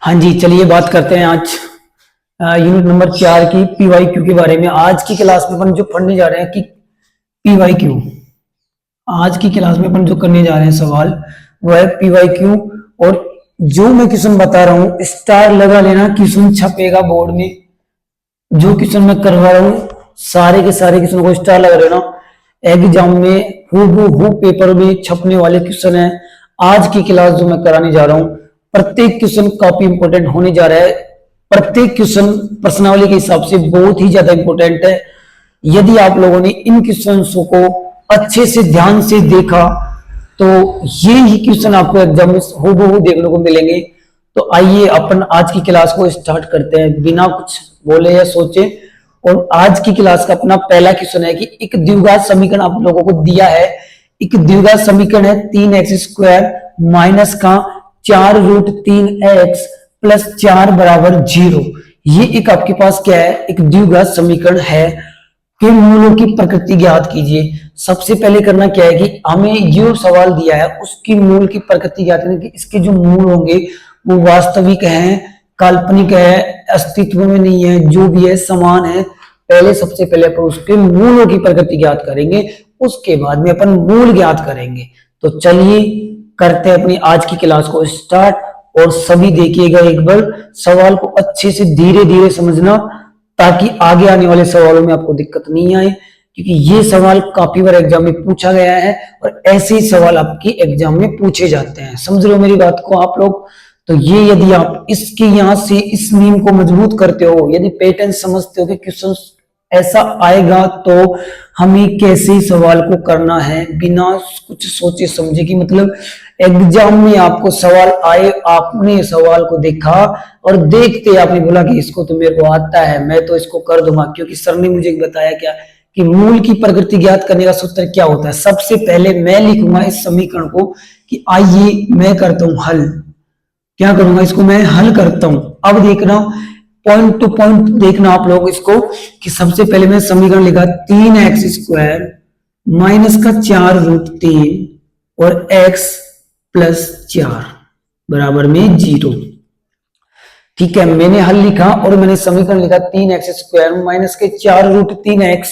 हाँ जी, चलिए बात करते हैं आज यूनिट नंबर 4 की पीवाईक्यू के बारे में। आज की क्लास में अपन जो पढ़ने जा रहे हैं कि पीवाईक्यू, आज की क्लास में अपन जो करने जा रहे हैं सवाल वो है पीवाईक्यू। और जो मैं क्वेश्चन बता रहा हूँ स्टार लगा लेना, क्वेश्चन छपेगा बोर्ड में। जो क्वेश्चन मैं करवा रहा हूँ सारे के सारे क्वेश्चन को स्टार लगा लेना। एग्जाम में हूबहू पेपर में छपने वाले क्वेश्चन है। आज की क्लास जो मैं कराने जा रहा हूँ प्रत्येक क्वेश्चन काफी इंपोर्टेंट होने जा रहा है। प्रत्येक क्वेश्चन प्रश्नावली के हिसाब से बहुत ही ज्यादा इंपोर्टेंट है। यदि आप लोगों ने इन क्वेश्चंस को अच्छे से ध्यान से देखा तो ये ही क्वेश्चन आपको एग्जाम में हूबहू देखने को मिलेंगे। तो आइए अपन आज की क्लास को स्टार्ट करते हैं बिना कुछ बोले या सोचे। और आज की क्लास का अपना पहला क्वेश्चन है कि एक द्विघात समीकरण आप लोगों को दिया है। एक द्विघात समीकरण है 3x² माइनस का 4√3x प्लस 4 बराबर 0। ये एक आपके पास क्या है, एक द्विघात समीकरण है के मूलों की प्रकृति ज्ञात कीजिए। सबसे पहले करना क्या है कि हमें जो सवाल दिया है उसकी मूल की प्रकृति ज्ञात करनी कि इसके जो मूल होंगे वो वास्तविक हैं, काल्पनिक है, अस्तित्व में नहीं है, जो भी है समान है। पहले सबसे पहले अपन उसके मूलों की प्रकृति ज्ञात करेंगे, उसके बाद में अपन मूल ज्ञात करेंगे। तो चलिए करते हैं अपनी आज की क्लास को स्टार्ट। और सभी देखिएगा एक बार, सवाल को अच्छे से धीरे धीरे समझना ताकि आगे आने वाले सवालों में आपको दिक्कत नहीं आए, क्योंकि ये सवाल काफी बार एग्जाम में पूछा गया है और ऐसे ही सवाल आपकी एग्जाम में पूछे जाते हैं। समझ रहे हो मेरी बात को आप लोग? तो ये यदि आप इसके यहां से इस नीम को मजबूत करते हो, यदि पैटर्न समझते हो कि क्वेश्चन ऐसा आएगा तो हमें कैसे सवाल को करना है बिना कुछ सोचे समझे कि मतलब एग्जाम में आपको सवाल आए, आपने सवाल को देखा और देखते आपने बोला कि इसको तो मेरे को आता है, मैं तो इसको कर दूंगा, क्योंकि सर ने मुझे बताया क्या कि मूल की प्रकृति ज्ञात करने का सूत्र क्या होता है। सबसे पहले मैं लिखूंगा इस समीकरण को कि आइए मैं करता हूं हल। क्या करूंगा, इसको मैं हल करता हूं। अब देखना पॉइंट टू पॉइंट देखना आप लोग इसको कि सबसे पहले मैं समीकरण लिखा 3x² माइनस का 4√3 और x प्लस 4 बराबर में 0। ठीक है, मैंने हल लिखा और मैंने समीकरण लिखा 3x² माइनस के 4√3x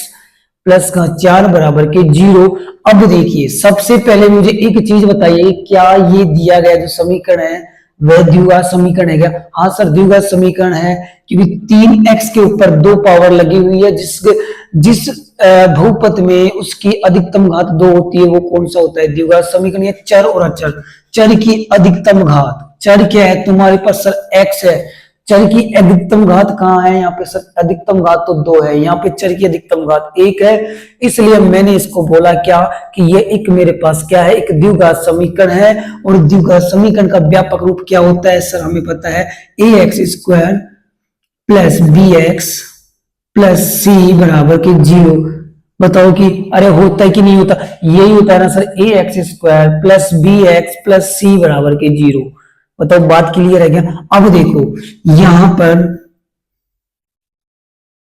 प्लस का 4 बराबर के 0। अब देखिए सबसे पहले मुझे एक चीज बताइए, क्या ये दिया गया जो समीकरण है वह द्विघात समीकरण है क्या? हाँ सर द्विघात समीकरण है, क्योंकि 3x के ऊपर 2 पावर लगी हुई है। जिस बहुपद में उसकी अधिकतम घात 2 होती है वो कौन सा होता है? द्विघात समीकरण है चर और अचर। चर की अधिकतम घात, चर क्या है तुम्हारे पास सर x है, चर की अधिकतम घात कहाँ है? यहाँ पे सर अधिकतम घात तो 2 है, यहाँ पे चर की अधिकतम घात 1 है। इसलिए मैंने इसको बोला क्या कि ये एक मेरे पास क्या है, एक द्विघात समीकरण है। और द्विघात समीकरण का व्यापक रूप क्या होता है सर? हमें पता है ax² plus bx plus c बराबर के 0। बताओ कि अरे होता है कि नहीं होता? यही होता है ना sir, ax² plus bx plus c बराबर के 0। बताओ बात क्लियर है क्या? अब देखो यहां पर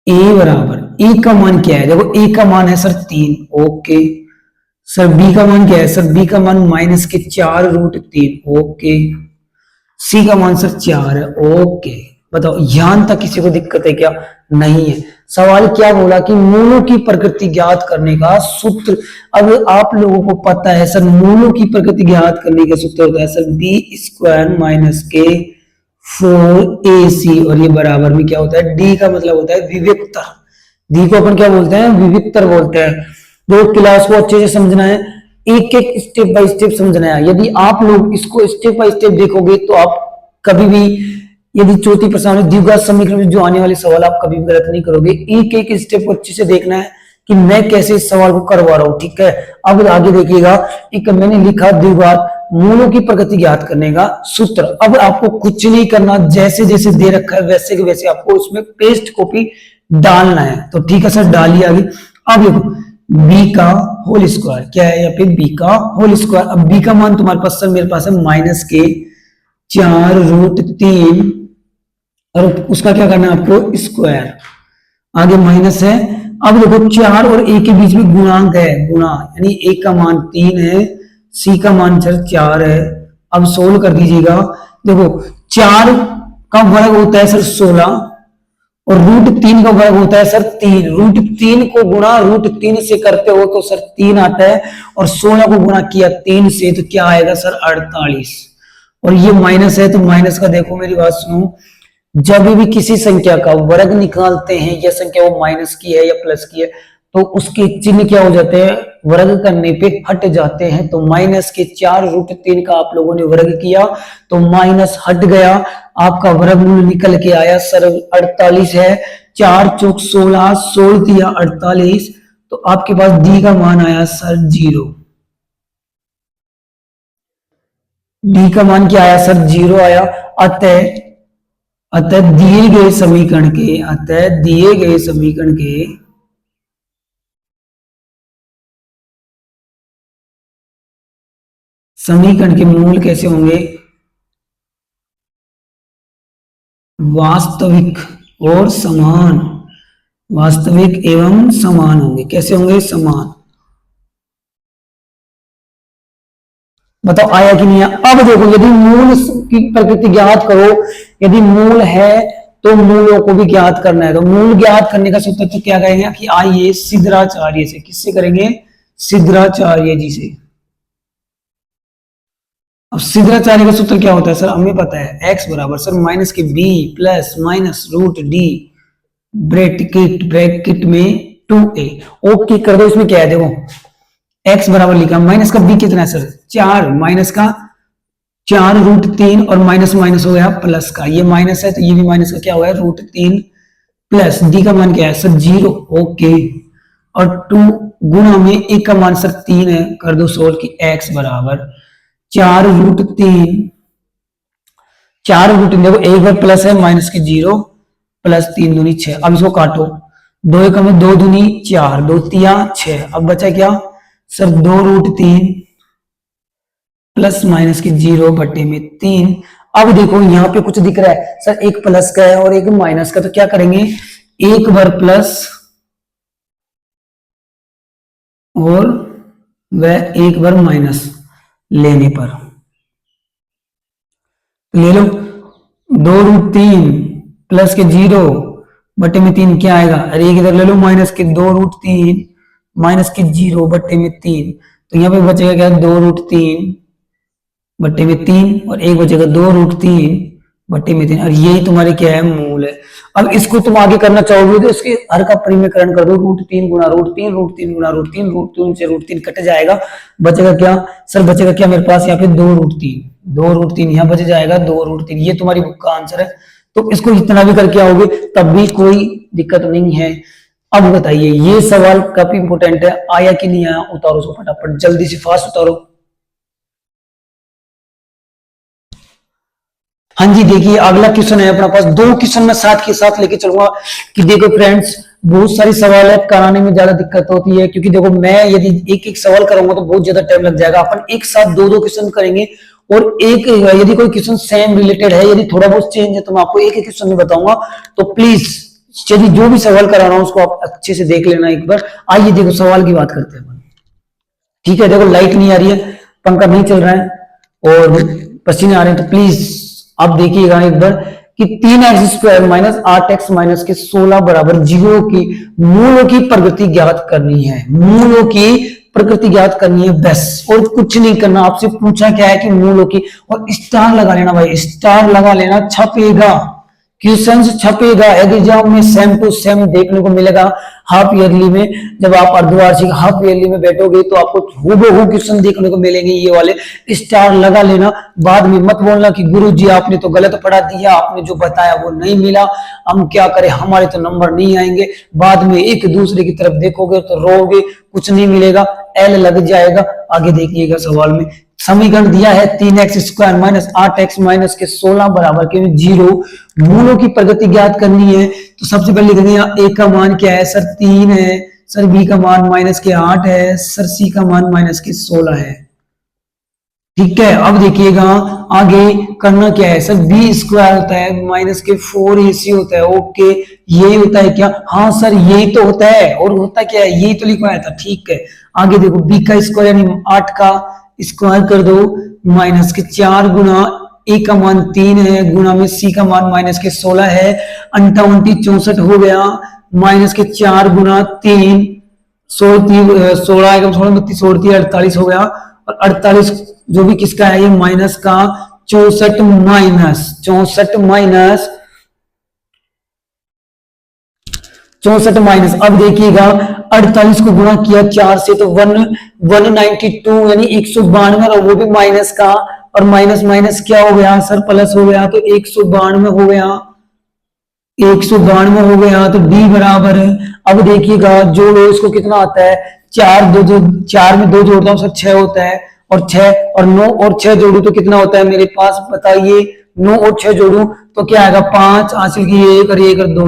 a बराबर, a का मान क्या है? देखो a का मान है सर 3, ओके। सर b का मान क्या है? सर b का मान माइनस के 4√3, ओके। c का मान सर 4 है, ओके। बताओ यहां तक किसी को दिक्कत है क्या? नहीं है। सवाल क्या बोला कि मूलों की प्रकृति ज्ञात करने का सूत्र। अब आप लोगों को पता है सर मूलों की प्रकृति ज्ञात करने का सूत्र होता है सर b² माइनस के 4ac और ये बराबर में क्या होता है? d का मतलब होता है विविक्तर। d को अपन क्या बोलते हैं? विविक्तर बोलते हैं। दो क्लास को अच्छे से समझना है, एक एक स्टेप बाय स्टेप समझना है। यदि आप लोग इसको स्टेप बाय स्टेप देखोगे तो आप कभी भी, यदि चौथी प्रश्नावली द्विघात समीकरण में जो आने वाले सवाल आप कभी भी गलत नहीं करोगे। एक एक स्टेप को अच्छे से देखना है कि मैं कैसे इस सवाल को करवा रहा हूं, ठीक है। अब आगे देखिएगा, एक मैंने लिखा द्विघात मूलों की प्रकृति ज्ञात करने का सूत्र। अब आपको कुछ नहीं करना, जैसे जैसे दे रखा है वैसे के वैसे आपको उसमें पेस्ट कॉपी डालना है। तो ठीक है सर डालिए आगे। अब देखो b का होल स्क्वायर क्या है? यहाँ पे b का होल स्क्वायर। अब b का मान तुम्हारे पास सर मेरे पास है माइनस के 4√3 और उसका क्या करना है आपको? स्क्वायर। आगे माइनस है। अब देखो 4 और a के बीच में गुणांक है, गुणा, यानी a का मान 3 है, c का मान सर 4 है। अब सोल्व कर दीजिएगा। देखो 4 का वर्ग होता है सर 16 और √3 का वर्ग होता है सर 3। √3 को गुणा √3 से करते हो तो सर 3 आता है और 16 को गुणा किया 3 से तो क्या आएगा सर 48। और ये माइनस है तो माइनस का देखो, मेरी बात सुनो, जब भी किसी संख्या का वर्ग निकालते हैं या संख्या वो माइनस की है या प्लस की है तो उसके चिन्ह क्या हो जाते हैं, वर्ग करने पे हट जाते हैं। तो माइनस के 4√3 का आप लोगों ने वर्ग किया तो माइनस हट गया, आपका वर्गमूल निकल के आया सर 48 है। 4 चौक 16, 16 दिया 48, तो आपके पास डी का मान आया सर 0। डी का मान क्या आया सर 0 आया। अतः दिए गए समीकरण के मूल कैसे होंगे, वास्तविक और समान, वास्तविक एवं समान होंगे। कैसे होंगे, समान। बताओ आया कि नहीं आया। अब देखो, यदि मूल की प्रकृति ज्ञात करो, यदि मूल है तो मूलों को भी ज्ञात करना है। तो मूल ज्ञात करने का सूत्र तो क्या कहेंगे कि आइए सिद्धराचार्य से। किससे करेंगे, सिद्धराचार्य जी से। अब सिद्धराचार्य का सूत्र क्या होता है सर, हमें पता है, x बराबर सर माइनस के b plus minus √d bracket में 2a। ओके कर दो, इसमें क्या है देखो, x बराबर लिखा, माइनस का b कितना है सर 4, माइनस का 4√3 और माइनस माइनस हो गया प्लस का, ये माइनस है तो ये भी माइनस का क्या हो गया √3 प्लस d का मान क्या है सर 0। ओके, और 2 गुणा में a का मान सर 3 है, कर दो सोल्व की x बराबर 4√3, 4√3 देखो एक बार प्लस है माइनस के 0 प्लस 3 दूनी 6। अब इसको काटो, 2 एकम में 2 दूनी 4, 2 तिया 6। अब बचा क्या सर 2√3 प्लस माइनस के 0 बटे में 3। अब देखो यहाँ पे कुछ दिख रहा है सर, एक प्लस का है और एक माइनस का, तो क्या करेंगे, एक बार प्लस और वह एक बार माइनस लेने पर ले लो। 2√3 प्लस के 0 बटे में 3 क्या आएगा, अरे एक इधर ले लो माइनस के 2√3 माइनस के 0 बटे में 3, तो यहाँ पे बचेगा क्या 2√3 बटे में 3 और एक बचेगा 2√3 बटे में 3, और यही तुम्हारे क्या है मूल है। अब इसको तुम आगे करना चाहोगे तो इसके हर का परिमेयकरण कर दो, √3 गुणा √3, √3 गुणा √3, √3 से √3 कट जाएगा, बचेगा क्या सर, बचेगा क्या मेरे पास यहाँ पे 2√3 यहाँ बच जाएगा 2√3, ये तुम्हारी बुक का आंसर है। तो इसको इतना भी करके आओगे तब भी कोई दिक्कत नहीं है। अब बताइए, ये सवाल काफी इंपोर्टेंट है, आया कि नहीं आया, उतारो उसको फटाफट, जल्दी से फास्ट उतारो। हाँ जी, देखिए अगला क्वेश्चन है अपना पास, 2 क्वेश्चन मैं साथ के साथ लेके चलूंगा कि देखो फ्रेंड्स, बहुत सारी सवाल है, कराने में ज्यादा दिक्कत होती है, क्योंकि देखो मैं यदि एक एक सवाल करूंगा तो बहुत ज्यादा टाइम लग जाएगा। अपन एक साथ 2 क्वेश्चन करेंगे, और एक यदि कोई क्वेश्चन सेम रिलेटेड है, यदि थोड़ा बहुत चेंज है तो मैं आपको एक एक क्वेश्चन में बताऊंगा। तो प्लीज यदि जो भी सवाल करा रहा हूं उसको आप अच्छे से देख लेना एक बार। आइए देखो सवाल की बात करते हैं। ठीक है, देखो लाइट नहीं आ रही है, पंखा नहीं चल रहा है और पसीने आ रहे हैं, तो प्लीज आप देखिएगा एक बार कि 3x² माइनस 8x माइनस के 16 बराबर 0 की मूलों की प्रकृति ज्ञात करनी है। मूलों की प्रकृति ज्ञात करनी है बस, और कुछ नहीं करना। आपसे पूछा क्या है कि मूलों की, और स्टार लगा लेना भाई, स्टार लगा लेना, छपेगा क्वेश्चन छपेगा एग्जाम में, सेम टू सेम देखने को मिलेगा। हाफ ईयरली में जब आप अर्धवार्षिक हाफ ईयरली में बैठोगे तो आपको हूबहू क्वेश्चन देखने को मिलेंगे ये वाले। स्टार लगा लेना, बाद में मत बोलना कि गुरुजी आपने तो गलत पढ़ा दिया, आपने जो बताया वो नहीं मिला, हम क्या करें, हमारे तो नंबर नहीं आएंगे। बाद में एक दूसरे की तरफ देखोगे तो रोगे, कुछ नहीं मिलेगा, एल लग जाएगा। आगे देखिएगा सवाल में समीकरण दिया है 3x² माइनस 8x माइनस के 16 बराबर के 0, मूलों की प्रगति ज्ञात करनी है। तो सबसे पहले लिख दिया a का मान क्या है सर 3 है, सर b का मान माइनस के 8 है, सर c का मान माइनस के 16 है। ठीक है, अब देखिएगा आगे करना क्या है सर, b² होता है माइनस के 4ac होता है। ओके, यही होता है क्या, हाँ सर यही तो होता है, और होता क्या है यही तो लिखवाया था। ठीक है, आगे देखो b का स्क्वायर यानी 8 का स्क्वायर कर दो, माइनस के 4 गुना ए का मान 3 है, गुणा में सी का मान माइनस के 16 है, 58 64 हो गया, माइनस के 4 गुना 3 16 आएगा, 16 32 16 48 हो गया, और 48 जो भी किसका है ये माइनस का 64 माइनस 64 माइनस। अब देखिएगा 48 को गुणा किया 4 से तो 192 यानी 192, और वो भी माइनस का, और माइनस माइनस क्या हो गया सर प्लस हो गया, तो 192 हो गया, 192 हो गया, तो डी बराबर है। अब देखिएगा जोड़ो, इसको कितना आता है, 4 में 2 जोड़ता हूं सर 6 होता है, और 6 और 9 और 6 जोड़ू तो कितना होता है मेरे पास बताइए, 9 और 6 जोड़ू तो क्या आएगा 5, हासिल की 1 और 1 और 2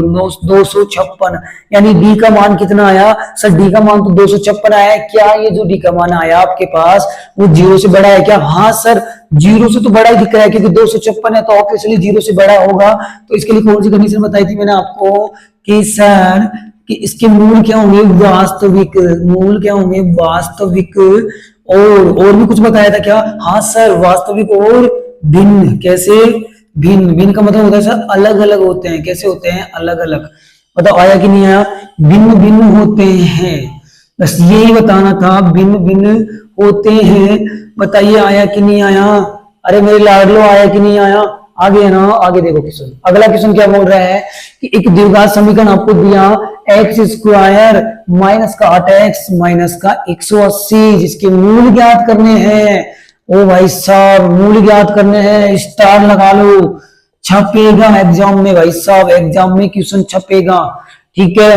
256, यानी डी का मान कितना आया सर, डी का मान तो 256 आया है। क्या ये जो डी का मान आया आपके पास वो 0 से बड़ा है क्या? हाँ सर 0 से तो बड़ा ही दिख रहा है, क्योंकि 256 है तो ऑब्वियसली 0 से बड़ा होगा। तो इसके लिए कौन सी कंडीशन बताई थी मैंने आपको कि सर कि इसके मूल क्या होंगे, वास्तविक, मूल क्या होंगे वास्तविक, और भी कुछ बताया था क्या? हाँ सर वास्तविक और भिन्न। कैसे भिन्न? भिन्न का मतलब होता है सर अलग अलग होते हैं। कैसे होते हैं? अलग अलग। बताओ आया कि नहीं आया? भिन्न भिन्न होते हैं, बस यही बताना था, भिन्न भिन्न होते हैं। बताइए आया कि नहीं आया? अरे मेरे लाडलो आया कि नहीं आया? आगे है ना, आगे देखो क्वेश्चन। अगला क्वेश्चन क्या बोल रहा है कि एक द्विघात समीकरण आपको दिया एक्स स्क्वायर माइनस का 8x माइनस का 180, जिसके मूल ज्ञात करने हैं। ओ भाई साहब मूल ज्ञात करने हैं, स्टार लगा लो, छपेगा एग्जाम में भाई साहब, एग्जाम में क्वेश्चन छपेगा। ठीक है,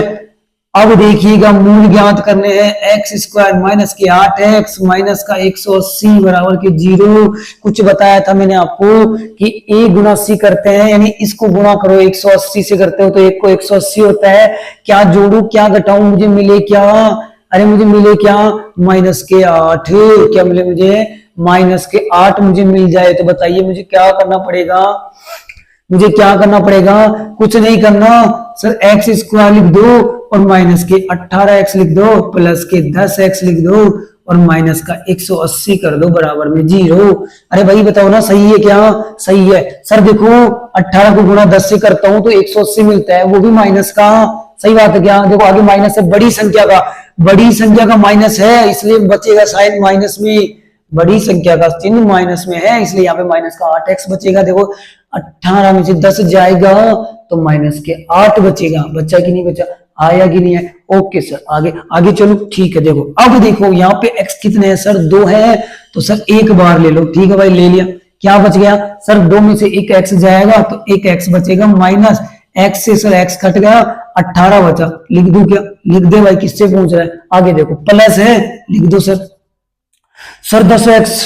अब देखिएगा मूल ज्ञात करने हैं, एक्स स्क्वायर माइनस के 8x माइनस का 180 बराबर के 0। कुछ बताया था मैंने आपको कि a गुना c करते हैं, यानी इसको गुणा करो 180 से करते हो तो एक को 180 होता है। क्या जोड़ू क्या घटाऊं, मुझे मिले क्या? अरे मुझे मिले क्या? माइनस के 8। क्या मिले मुझे? माइनस के 8 मुझे मिल जाए। तो बताइए मुझे क्या करना पड़ेगा? मुझे क्या करना पड़ेगा? कुछ नहीं करना सर, एक्स स्क्वायर लिख दो और माइनस के 18x लिख दो प्लस के 10x लिख दो और माइनस का 180 कर दो बराबर में 0। अरे भाई बताओ ना सही है क्या? सही है सर। देखो 18 को गुणा 10 से करता हूं तो 180 मिलता है, वो भी माइनस का। सही बात है क्या? देखो आगे माइनस है, बड़ी संख्या का माइनस है, इसलिए बचेगा साइन माइनस में, बड़ी संख्या का चिन्ह माइनस में है, इसलिए यहाँ पे माइनस का 8x बचेगा। देखो 18 में से 10 जाएगा तो माइनस के 8 बचेगा। बच्चा कि नहीं बचा? आया कि नहीं है? ओके सर, आगे आगे चलो। ठीक है, देखो अब देखो यहाँ पे x कितने हैं सर? 2 है, तो सर एक बार ले लो। ठीक है भाई, ले लिया। क्या बच गया सर? 2 में से एक x जाएगा तो एक x बचेगा, माइनस x से सर x कट गया, 18 बचा। लिख दू क्या? लिख दे भाई, किससे पूछ रहा है? आगे देखो प्लस है, लिख दो सर 10x।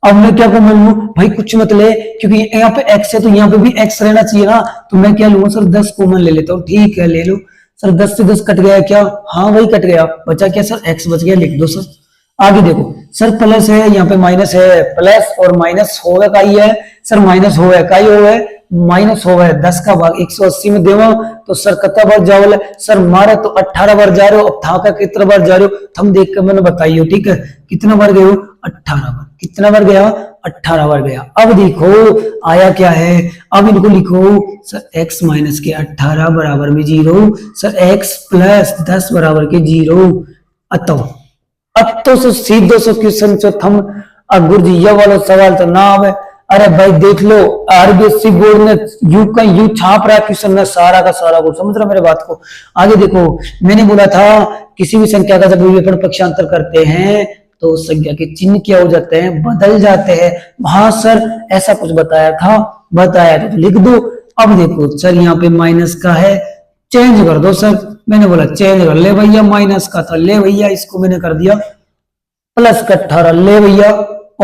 अब मैं क्या कॉमन लूं भाई? कुछ मत ले, क्योंकि यहाँ पे x है तो यहाँ पे भी x रहना चाहिए ना, तो मैं क्या लूंगा सर? 10 कॉमन ले लेता हूँ। ठीक है, ले लो सर। 10 से 10 कट गया क्या? हाँ वही कट गया, बचा क्या सर? x बच गया, लिख दो सर। आगे देखो सर प्लस है, यहाँ पे माइनस है, प्लस और माइनस होगा का ही है सर, माइनस होगा का ही होगा, माइनस होगा 10 का भाग 180 में देवा तो सर कितना बार जाओ सर? मारे तो 18 बार जा रहे हो। अब था का कितना बार जा रहे हो हम देख कर मैंने बताइए। ठीक है, कितना बार गए हो? 18 बार। कितना बार गया? 18 बार गया। अब देखो आया क्या है? अब इनको लिखो सर, x माइनस के 18 बराबर में 0, सर x प्लस 10 बराबर के 0। अतो से सीधो से क्वेश्चन जो थम गुरुजी ये वाला सवाल तो ना आवे। अरे भाई देख लो, आरबीएससी बोर्ड ने यू छाप रहा क्वेश्चन में सारा का सारा को। समझ रहा मेरे बात को? आगे देखो, मैंने बोला था किसी भी संख्या का जब विवेकन पक्षांतर करते हैं तो उस संख्या के चिन्ह क्या हो जाते हैं? बदल जाते हैं। हाँ सर ऐसा कुछ बताया था, तो लिख दो। अब देखो सर यहाँ पे माइनस का है, चेंज कर दो सर। मैंने बोला चेंज कर ले भैया, माइनस का था, ले भैया इसको मैंने कर दिया प्लस का 18, ले भैया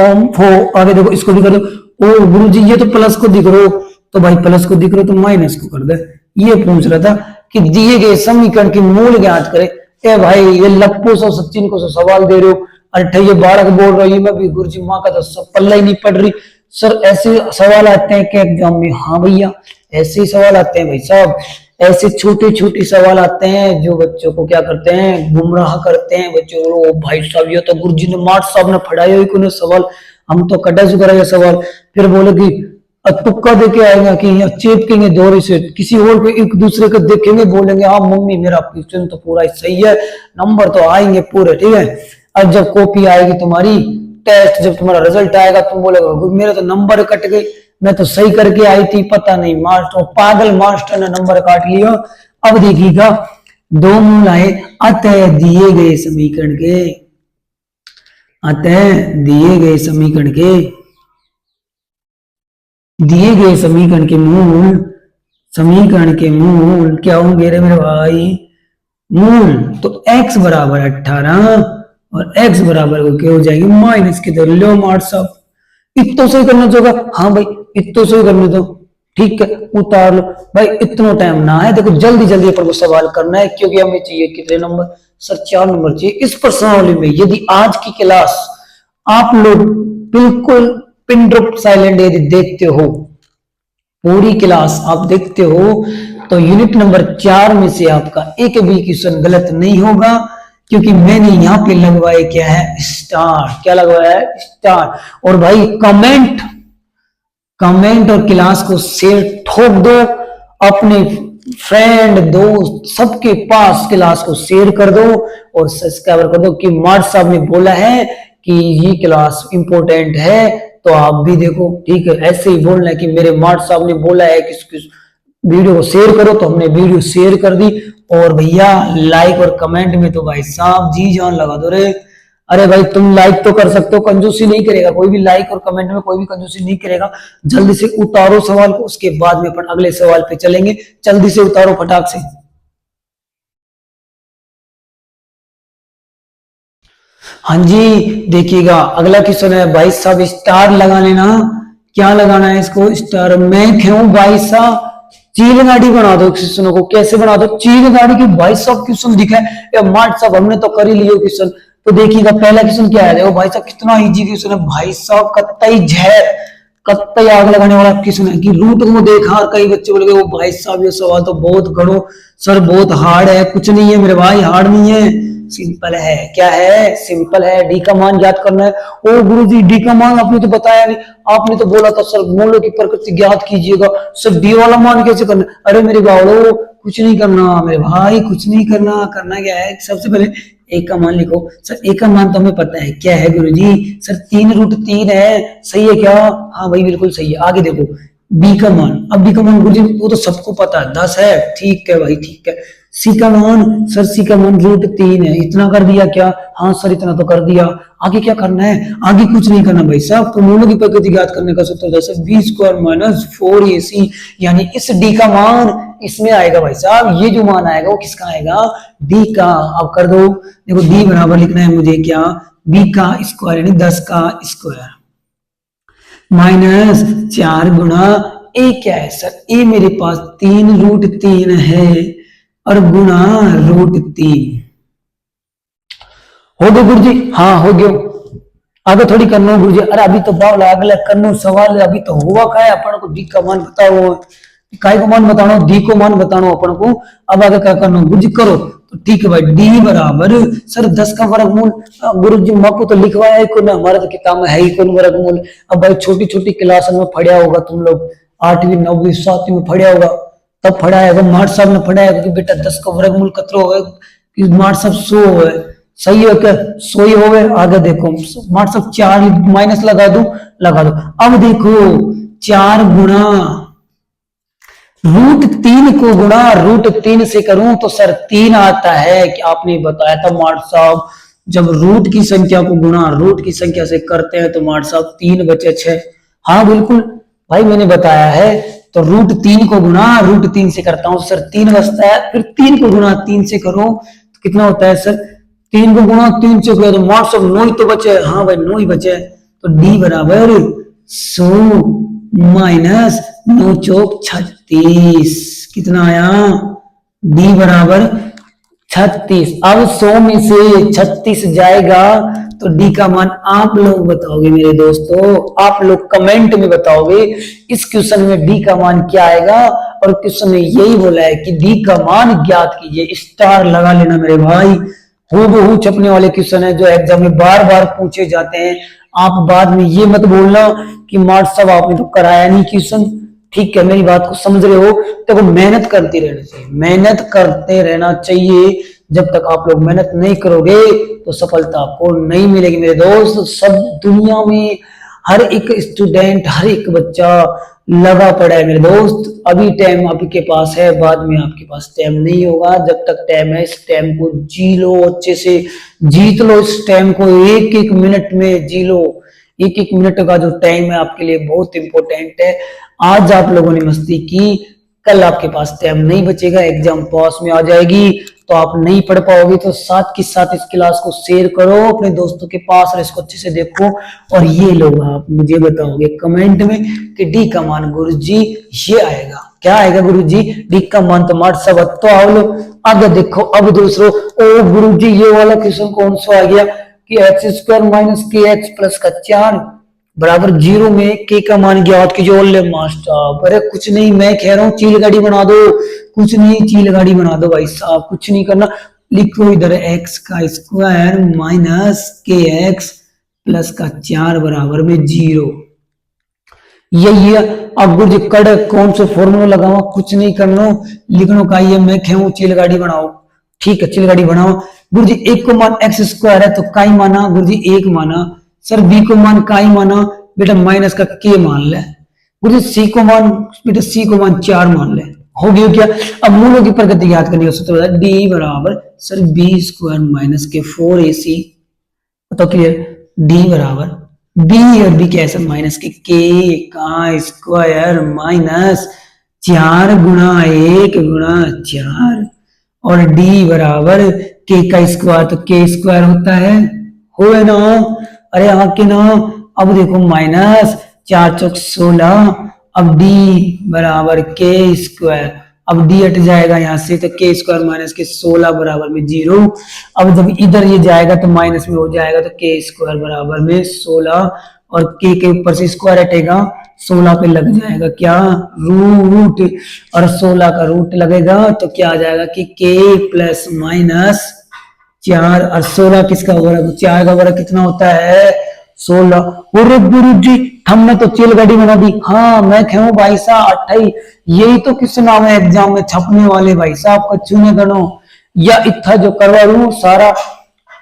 ओम फो। आगे देखो इसको भी कर दो। ओ गुरुजी ये तो प्लस को दिख रहा, तो भाई प्लस को दिख रहा तो माइनस को कर दे। ये पूछ रहा था कि दिए गए समीकरण के मूल ज्ञात करे। ए भाई ये लप्पू सो सचिन को सवाल दे रहे हो, अरे ये बालक बोल रही है, मैं भी गुरुजी माँ का तो सब पल्ला ही नहीं पड़ रही। सर ऐसे सवाल आते हैं क्या एग्जाम में? हाँ भैया ऐसे ही सवाल आते हैं भाई साहब, ऐसे छोटे छोटे सवाल आते हैं जो बच्चों को क्या करते हैं? गुमराह करते हैं बच्चों को। भाई साहब ये तो गुरुजी ने मार्ट साहब ने पढ़ाया ही कोई सवाल, हम तो कटा चुका है सवाल। फिर बोले कि अब तुक्का देके आएगा कि यहाँ चेपकेंगे दोहरे से, किसी और को एक दूसरे को देखेंगे, बोलेंगे हाँ मम्मी मेरा क्वेश्चन तो पूरा सही है, नंबर तो आएंगे पूरे, ठीक है। अब जब कॉपी आएगी तुम्हारी, टेस्ट जब तुम्हारा रिजल्ट आएगा, तुम बोलोगे मेरे तो नंबर कट गए, मैं तो सही करके आई थी, पता नहीं मास्टर पागल मास्टर ने नंबर काट लिया। अब देखिएगा दो मूल आए अतः दिए गए समीकरण के, अतः दिए गए समीकरण के, दिए गए समीकरण के मूल, समीकरण के मूल क्या होंगे रे मेरे भाई, मूल तो x बराबर 18 और x बराबर को क्या हो जाएगी माइनस के दो, लो मार्ट साहब इतना सही करना चाहिए, हाँ भाई इतना सही करने दो, ठीक है उतार लो भाई, इतना टाइम ना है, देखो जल्दी जल्दी अपन को सवाल करना है, क्योंकि हमें चाहिए कितने नंबर सर, 4 नंबर चाहिए इस प्रश्नावली में। यदि आज की क्लास आप लोग बिल्कुल पिन ड्रॉप साइलेंट यदि देखते हो, पूरी क्लास आप देखते हो, तो यूनिट नंबर 4 में से आपका एक भी क्वेश्चन गलत नहीं होगा, क्योंकि मैंने यहाँ पे लगवाया क्या है स्टार, क्या लगवाया है स्टार। और भाई कमेंट, कमेंट और क्लास को शेयर ठोक दो, अपने फ्रेंड दोस्त सबके पास क्लास को शेयर कर दो और सब्सक्राइब कर दो, कि मार्ट साहब ने बोला है कि ये क्लास इंपॉर्टेंट है, तो आप भी देखो, ठीक है। ऐसे ही बोलना है कि मेरे मार्ट साहब ने बोला है कि वीडियो को शेयर करो, तो हमने वीडियो शेयर कर दी। और भैया लाइक और कमेंट में तो भाई साहब जी जान लगा दो रे, अरे भाई तुम लाइक तो कर सकते हो, कंजूसी नहीं करेगा कोई भी, लाइक और कमेंट में कोई भी कंजूसी नहीं करेगा। जल्दी से उतारो सवाल को, उसके बाद में अपन अगले सवाल पे चलेंगे, जल्दी से उतारो फटाक से। हाँ जी देखिएगा अगला क्वेश्चन है भाई साहब, स्टार लगा लेना, क्या लगाना है इसको स्टार, मैं क्यों भाई साहब चील गाड़ी बना दो क्वेश्चनों को, कैसे बना दो चील गाड़ी की भाई साहब क्वेश्चन दिखा है मार्ट साहब, हमने तो कर ही लियो क्वेश्चन। तो देखिएगा पहला क्वेश्चन क्या है, देखो भाई साहब कितना इजी क्वेश्चन है भाई साहब, कत्तई जहर कत्तई आग लगाने वाला क्वेश्चन है, कि रूट को देखा, और कई बच्चे बोल गए भाई साहब ये सवाल तो बहुत करो सर, बहुत हार्ड है, कुछ नहीं है मेरे भाई, हार्ड नहीं है, सिंपल है। क्या है सिंपल है, डी का मान ज्ञात करना है। ओ गुरुजी डी का मान आपने तो बताया नहीं, आपने तो बोला था सर मूलों की प्रकृति ज्ञात कीजिएगा, सर डी वाला मान कैसे करना, अरे मेरे बावड़ो कुछ नहीं करना मेरे भाई, कुछ नहीं करना, करना क्या है सबसे पहले एक का मान लिखो। सर एक का मान तो हमें पता है क्या है गुरुजी, सर 3√3 है, सही है क्या, हाँ भाई बिल्कुल सही है। आगे देखो बी का मान, अब बी का मान गुरुजी वो तो सबको पता है 10 है, ठीक है भाई ठीक है। सी का मान, सर सी का मान √3 है, इतना कर दिया क्या, हाँ सर इतना तो कर दिया। आगे क्या करना है, आगे कुछ नहीं करना भाई साहब, तो मूलों की प्रकृति ज्ञात करने का सूत्र है b² - 4ac, यानी इस डी का मान इसमें आएगा भाई साहब, ये जो मान आएगा वो किसका आएगा डी का। अब कर दो, देखो डी बराबर लिखना है मुझे क्या, बी का स्क्वायर यानी 10 का स्क्वायर माइनस 4 गुणा ए, क्या है सर ए मेरे पास 3√3 है और गुणा √3, हो गया गुरुजी, हाँ हो गया। आगे थोड़ी करना गुरुजी, अरे अभी तो बावला अगला करनो सवाल है, अभी तो हुआ का है अपन को डी का मान बताओ, काय को मान बताना, डी को मान बताना अपन को। अब आगे क्या करना गुरुजी करो, तो ठीक है भाई डी बराबर सर 10 का वर्गमूल, गुरुजी माँ को तो लिखवाया है को ना, हमारे तो किताब में है ही कौन वर्गमूल। अब भाई छोटी छोटी क्लास में पढ़ा होगा तुम लोग, 8वीं 9वीं 7वीं में पढ़ा होगा, तब पढ़ा है मार्ट साहब ने पढ़ाया कि बेटा 10 का वर्गमूल कतरो है, मार्ट साहब 100 है, सही है क्या 100 ही हो गए। आगे देखो मार्ट साहब 4 माइनस लगा दो, लगा दो। अब देखो 4 गुणा √3 को गुणा √3 से करूं तो सर 3 आता है, कि आपने बताया था मार्ट साहब जब रूट की संख्या को गुणा रूट की संख्या से करते हैं तो मार्ट साहब 3 बचे 6, हाँ बिल्कुल भाई मैंने बताया है। तो √3 को गुणा √3 से करता हूं सर 3 बचता है, फिर 3 को गुणा 3 से करो तो कितना होता है सर, 3 को गुणा 3 से करो तो मार्ट साहब 9 ही तो बचे, हाँ भाई 9 ही बचे। तो डी बराबर 100 माइनस 9 चौक 36, कितना आया डी बराबर 36। अब 100 में से 36 जाएगा तो डी का मान आप लोग बताओगे मेरे दोस्तों, आप लोग कमेंट में बताओगे इस क्वेश्चन में डी का मान क्या आएगा। और क्वेश्चन में यही बोला है कि डी का मान ज्ञात कीजिए, स्टार लगा लेना मेरे भाई, हूबहू छपने वाले क्वेश्चन है जो एग्जाम में बार बार पूछे जाते हैं। आप बाद में ये मत बोलना कि मार्ट साहब आपने तो कराया नहीं क्वेश्चन। ठीक है, मेरी बात को समझ रहे हो? देखो मेहनत करते रहना चाहिए, मेहनत करते रहना चाहिए। जब तक आप लोग मेहनत नहीं करोगे तो सफलता आपको नहीं मिलेगी मेरे दोस्त। सब दुनिया में हर एक स्टूडेंट, हर एक बच्चा लगा पड़ा है मेरे दोस्त। अभी टाइम आपके पास है, बाद में आपके पास टाइम नहीं होगा। जब तक टाइम है, इस टाइम को जी लो, अच्छे से जीत लो इस टाइम को, एक एक मिनट में जी लो। एक एक मिनट का जो टाइम है आपके लिए बहुत इंपॉर्टेंट है। आज आप लोगों ने मस्ती की, कल आपके पास टाइम नहीं बचेगा, एग्जाम पास में आ जाएगी तो आप नहीं पढ़ पाओगे। तो साथ के साथ इस क्लास को शेयर करो अपने दोस्तों के पास और इसको अच्छे से देखो। और ये लोग आप मुझे बताओगे कमेंट में कि डी का मान गुरुजी ये आएगा, क्या आएगा गुरुजी? डी का मान तो मार्ट सब तो आओ लो। अब देखो, अब दूसरों, ओ गुरुजी ये वाला क्वेश्चन कौन सा आ गया कि एक्स स्क्वायर माइनस के एक्स प्लस का 4 बराबर 0 में के का मान ज्ञात कीजिए। मास्टर अरे कुछ नहीं, मैं कह रहा हूँ चील गाड़ी बना दो, कुछ नहीं चील गाड़ी बना दो भाई साहब, कुछ नहीं करना। लिखो इधर एक्स का स्क्वायर माइनस के एक्स प्लस का 4 बराबर में 0। यही है। अब गुरु जी कड़क कौन सा फॉर्मूला लगाओ? कुछ नहीं करना, लिखनो का ये मैं कहूँ चील गाड़ी बनाओ। ठीक है, चील गाड़ी बनाओ। गुरु जी एक को मान एक्स स्क्वायर है तो काई माना गुरु जी? एक माना। सर बी को मान काई माना? बेटा माइनस का के मान ले। गुरु जी सी को मान? बेटा सी को मान 4 मान ले। हो गया क्या? अब मूलों की प्रकृति याद करनी है। डी बराबर सर बी स्क्वायर माइनस के 4ac, बताओ क्लियर? डी बराबर बी और बी कैसे माइनस के का स्क्वायर माइनस 4 गुणा 1 गुणा 4 और डी बराबर के का स्क्वायर, तो के स्क्वायर होता है, हो ना? अरे हाँ के ना। अब देखो माइनस 4 चौक 16, अब डी बराबर के स्क्वायर, अब डी हट जाएगा यहां से तो के स्क्वायर माइनस के 16 बराबर में 0। अब जब इधर ये जाएगा तो माइनस में हो जाएगा तो के स्क्वायर बराबर में 16 और के ऊपर से स्क्वायर हटेगा, 16 पे लग जाएगा क्या? रूट। और 16 का रूट लगेगा तो क्या आ जाएगा कि के प्लस माइनस 4 और 16 किसका वर्ग? 4 का वर्ग कितना होता है? 16। और गुरु जी हमने तो चील गाड़ी बना दी। हाँ मैं कहूँ भाई साहब 28, यही तो किस नाम है एग्जाम में छपने वाले भाई साहब, कच्चू ने गणो या इतना जो करवा लू सारा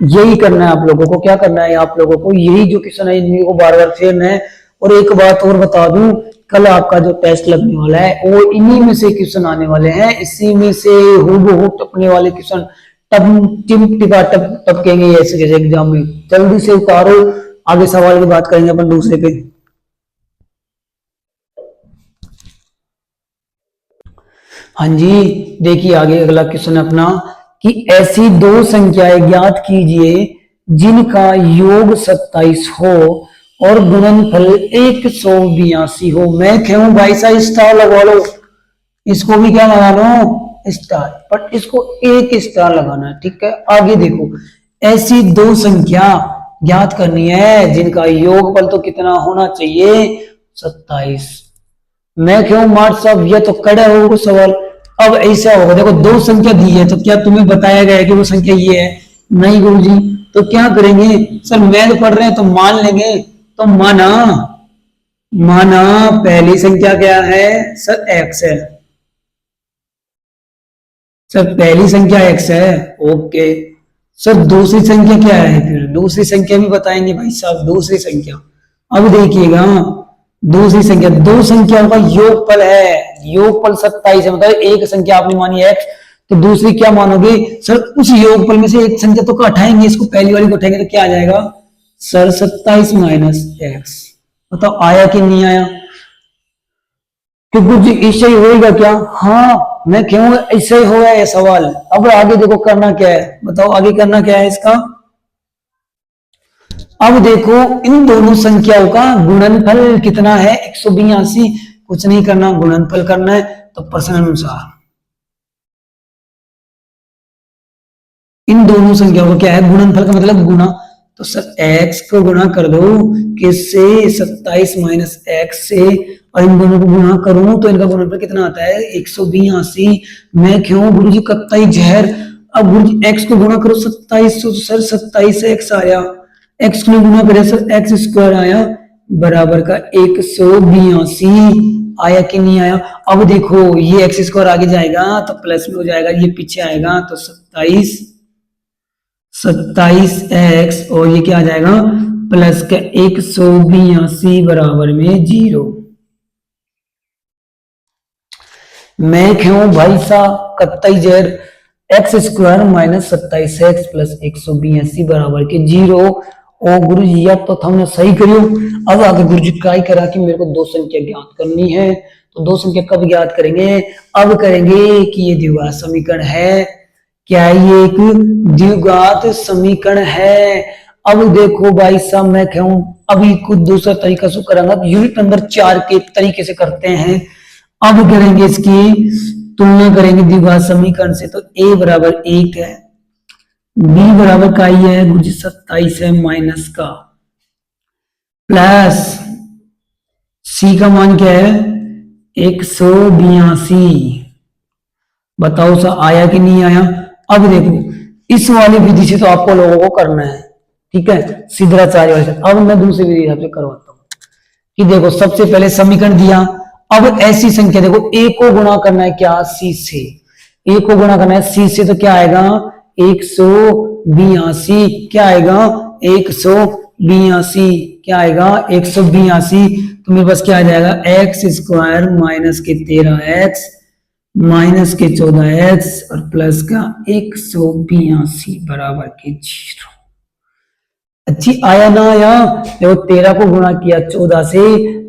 यही करना है आप लोगों को। क्या करना है आप लोगों को? यही जो क्वेश्चन है इन्हीं को बार बार फेरना है। और एक बात और बता दूं, कल आपका जो टेस्ट लगने वाला है वो इन्हीं में से क्वेश्चन आने वाले हैं, इसी में से हूबहू टपने वाले क्वेश्चन टपकेंगे ऐसे जैसे एग्जाम में। जल्दी से उतारो, आगे सवाल की बात करेंगे अपन दूसरे पे। हाँ जी, देखिए आगे अगला क्वेश्चन अपना कि ऐसी दो संख्याएं ज्ञात कीजिए जिनका योग 27 हो और गुणनफल 182 हो। मैं कहूं भाई साहब स्टार लगवा लो, इसको भी क्या लगा लो? स्टार, बट इसको एक स्टार लगाना है। ठीक है, आगे देखो, ऐसी दो संख्या ज्ञात करनी है जिनका योगफल तो कितना होना चाहिए? 27। मैं क्यों मार्ट साहब ये तो कड़ा होगा सवाल। अब ऐसा होगा, देखो दो संख्या दी है तो क्या तुम्हें बताया गया है कि वो संख्या ये है? नहीं गुरुजी, तो क्या करेंगे? सर मैथ पढ़ रहे हैं तो मान लेंगे, तो माना माना पहली संख्या क्या है? सर एक्स है। सर पहली संख्या एक्स है, ओके। सर दूसरी संख्या क्या है? फिर दूसरी संख्या भी बताएंगे भाई साहब, दूसरी संख्या। अब देखिएगा, दूसरी संख्या, दो संख्याओं का योगफल है, योगफल 27 है। मतलब एक संख्या आपने मानी एक्स, तो दूसरी क्या मानोगे? सर उस योगफल में से एक संख्या तो हटाएंगे, इसको पहली वाली को उठाएंगे तो क्या आ जाएगा? Sir 27 minus x. बताओ आया कि नहीं आया? कि गुरु जी इससे ही होएगा क्या? हाँ मैं कहूंगा इससे ही होगा ये सवाल। अब आगे देखो करना क्या है, बताओ आगे करना क्या है इसका? अब देखो इन दोनों संख्याओं का गुणनफल कितना है? 182। कुछ नहीं करना, गुणनफल करना है तो प्रश्न अनुसार इन दोनों संख्याओं का क्या है? गुणनफल का मतलब गुणा, तो सर x को गुणा कर दो किससे? 27 माइनस एक्स से, और इन दोनों को गुणा करूं तो इनका गुणनफल कितना आता है? 182। मैं क्यों गुरु जी कत्ताई जहर। अब गुरु जी x को गुणा करो 27 तो सर 27 से x आया, एक्स को गुना करे सर एक्स स्क्वायर आया बराबर का 182 आया कि नहीं आया। अब देखो ये एक्स स्क्वायर आगे जाएगा तो प्लस में हो जाएगा, ये पीछे आएगा तो 27 और ये क्या आ जाएगा प्लस का 182 बराबर में 0। मैं क्यों भाई साहब कत्तई जेर x square minus 27x plus 182 बराबर के 0। ओ गुरु जी या तो हमने सही करियो। अब आगे गुरु जी ट्राई करा कि मेरे को दो संख्या ज्ञात करनी है, तो दो संख्या कब ज्ञात करेंगे, अब करेंगे कि ये द्विघात समीकरण है। क्या ये एक द्विघात समीकरण है। अब देखो भाई साहब मैं कहूं अभी कुछ दूसरा तरीका से करूंगा, यूनिट नंबर 4 के तरीके से करते हैं। अब करेंगे इसकी तुलना करेंगे द्विघात समीकरण से, तो a बराबर 1 है, b बराबर का ही है 27 है माइनस का, प्लस c का मान क्या है 182। बताओ सा आया कि नहीं आया। अब देखो इस वाली विधि से तो आपको लोगों को करना है, ठीक है, सिद्धाचार्य वाले से। अब मैं दूसरी विधि से करवाता हूं कि देखो सबसे पहले समीकरण दिया, अब ऐसी संख्या देखो a को गुणा करना है क्या c से, a को गुणा करना है c से, तो क्या आएगा 182, क्या आएगा 182, क्या आएगा 182। तो मेरे पास क्या आ जाएगा एक्स स्क्वायर माइनस के 13x माइनस के 14x और प्लस का 182 बराबर के 0। अच्छी आया ना आया। देखो 13 को गुणा किया 14 से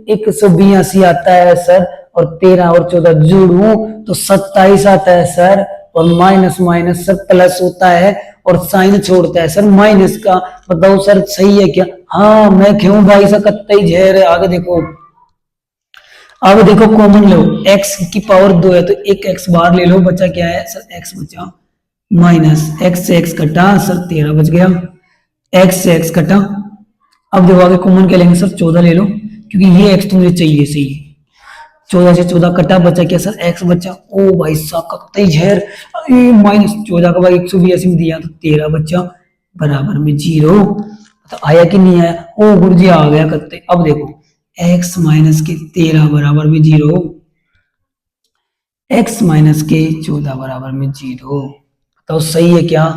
182 आता है सर, और 13 और 14 जोड़ू तो 27 आता है सर, और माइनस माइनस सर प्लस होता है और साइन छोड़ता है सर माइनस का। बताओ सर सही है क्या। हाँ मैं क्यों भाई सा कत्तई झेर है। आगे देखो, अब देखो कॉमन लो, x की पावर 2 है तो एक x बाहर ले लो, बचा क्या है सर x बचा माइनस x से x कटा सर 13 बच गया, x से x कटा। अब देखो आगे कॉमन क्या लेंगे सर 14 ले लो, क्योंकि ये x तो मुझे चाहिए सही है। 14 से 14 कटा बचा क्या सर x बचा। ओ भाई साहब कत्तई झेर, माइनस 14 का भाई 182 में दिया तो 13 बचा बराबर में 0। तो आया कि नहीं आया। ओ गुरु जी आ गया कत्तई। अब देखो x माइनस के 13 बराबर में 0, x माइनस के 14 बराबर में 0। बताओ सही है क्या।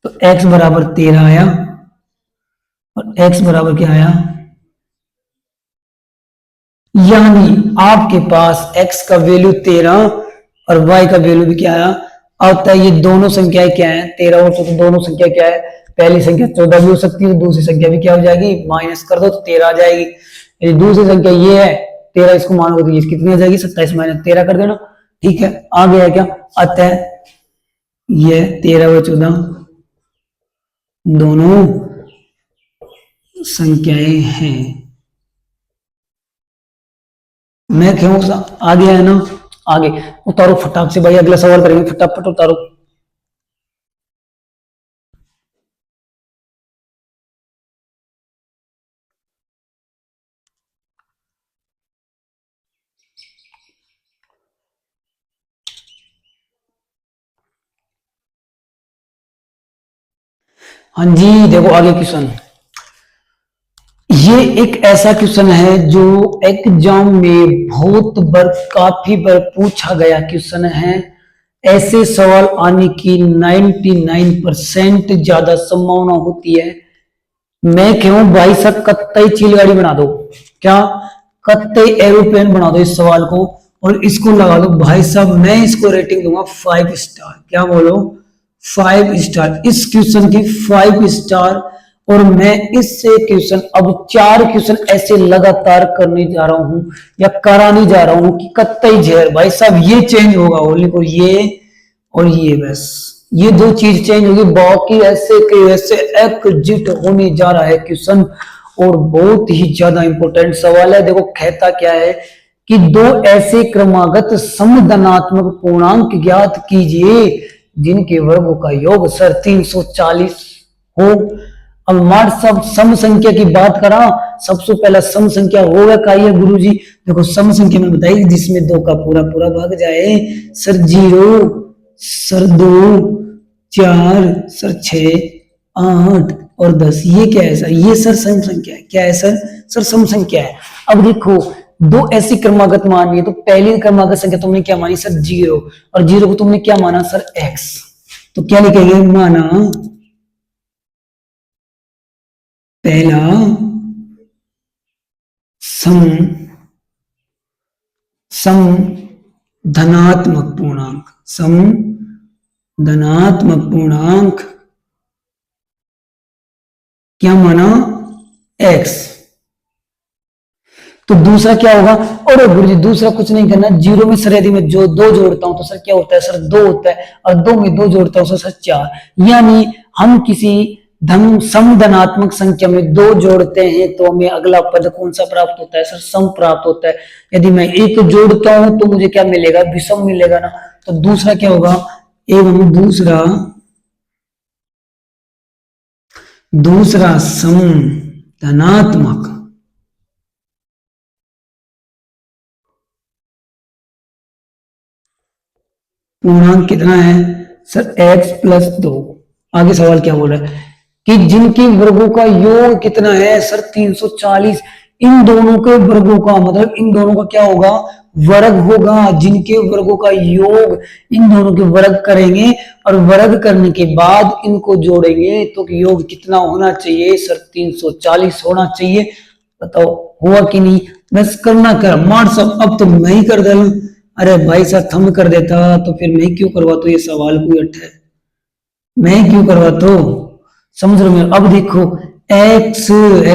तो x बराबर 13 आया और x बराबर क्या आया, यानी आपके पास x का वैल्यू 13 और y का वैल्यू भी क्या आया आता है। ये दोनों संख्याएं क्या है 13 और 14, दोनों संख्या क्या है, पहली संख्या 14 भी हो सकती है, तो दूसरी संख्या भी क्या हो जाएगी माइनस कर दो तो 13 आ जाएगी। यदि दूसरी संख्या ये है 13 इसको मानोगे तो ये कितनी आ जाएगी 27 माइनस 13 कर देना। ठीक है आ गया क्या आता है, ये 13 व 14 दोनों संख्याएं हैं। मैं क्यों आ गया है ना। आगे उतारो फटाक से भाई, अगला सवाल करेंगे, फटाफट उतारो। हाँ जी देखो आगे क्वेश्चन, ये एक ऐसा क्वेश्चन है जो एग्जाम में बहुत बार काफी बार पूछा गया क्वेश्चन है। ऐसे सवाल आने की 99% ज्यादा संभावना होती है। मैं क्यों भाई साहब कत्तई चिलगाड़ी बना दो, क्या कत्तई एरोप्लेन बना दो इस सवाल को और इसको लगा दो भाई साहब। मैं इसको रेटिंग दूंगा 5 स्टार। क्या बोलो 5 स्टार। इस क्वेश्चन की 5 स्टार। और मैं इससे क्वेश्चन अब 4 क्वेश्चन ऐसे लगातार करने जा रहा हूं या कराने जा रहा हूं कि कत्तई झेर भाई साहब ये चेंज होगा ओनली और ये बस ये दो चीज चेंज होगी, बाकी ऐसे के ऐसे एग्जिट होने जा रहा है क्वेश्चन। और बहुत ही ज्यादा इंपॉर्टेंट सवाल है। देखो कहता क्या है कि दो ऐसे क्रमागत समधनात्मक पूर्णांक ज्ञात कीजिए जिनके वर्गों का योग सर 340 हो। अब मार सब सम संख्या की बात करा, सबसे पहला सम संख्या होगा का ये गुरुजी। देखो सम संख्या में बताइए जिसमें 2 का पूरा पूरा भाग जाए सर 0 सर 2 4 सर 6 8 और 10, ये क्या है सर? ये सर सम संख्या है। क्या है सर? सर सम संख्या है। अब देखो दो ऐसी क्रमागत मानी है, तो पहली क्रमागत संख्या तुमने क्या मानी सर? 0, और 0 को तुमने क्या माना सर? x। तो क्या लिखेंगे? माना पहला सम सम धनात्मक पूर्णांक, सम धनात्मक पूर्णांक क्या माना? x। तो दूसरा क्या होगा? और गुरुजी दूसरा कुछ नहीं करना, 0 में सर यदि मैं जो 2 जोड़ता हूं तो सर क्या होता है सर? 2 होता है, और 2 में 2 जोड़ता हूं सर 4। यानी हम किसी धन समधनात्मक संख्या में 2 जोड़ते हैं तो हमें अगला पद कौन सा प्राप्त होता है सर? सम प्राप्त होता है। यदि मैं 1 जोड़ता हूं तो मुझे क्या मिलेगा? विषम मिलेगा ना। तो दूसरा क्या होगा? एवं दूसरा सम धनात्मक पूर्णांक कितना है सर? x+2। आगे सवाल क्या बोल रहा है कि जिनके वर्गों का योग कितना है सर? 340। इन दोनों के वर्गों का मतलब इन दोनों का क्या होगा? वर्ग होगा। जिनके वर्गों का योग, इन दोनों के वर्ग करेंगे और वर्ग करने के बाद इनको जोड़ेंगे तो योग कितना होना चाहिए सर? 340 होना चाहिए। बताओ हुआ कि नहीं? बस करना कर मार सब। अब तो मैं ही कर डालू। अरे भाई साहब थम कर देता तो फिर मैं क्यों करवाता? ये सवाल कोई अट है, मैं क्यों करवाता? समझ रहे हो? अब देखो एक्स,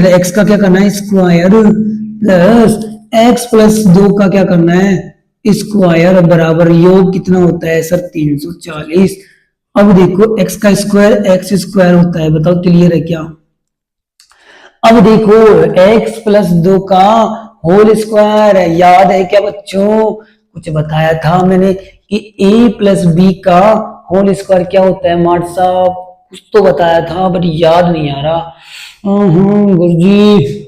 एक्स का क्या करना है? स्क्वायर प्लस x+2 का क्या करना है? स्क्वायर बराबर योग कितना होता है सर? 340। अब देखो x का स्क्वायर एक्स स्क्वायर होता है। बताओ क्लियर है क्या? अब देखो x+2 का होल स्क्वायर है। याद है क्या बच्चों? कुछ बताया था मैंने कि a+b का होल स्क्वायर क्या होता है? मार्ट साहब कुछ तो बताया था बट याद नहीं आ रहा। गुरुजी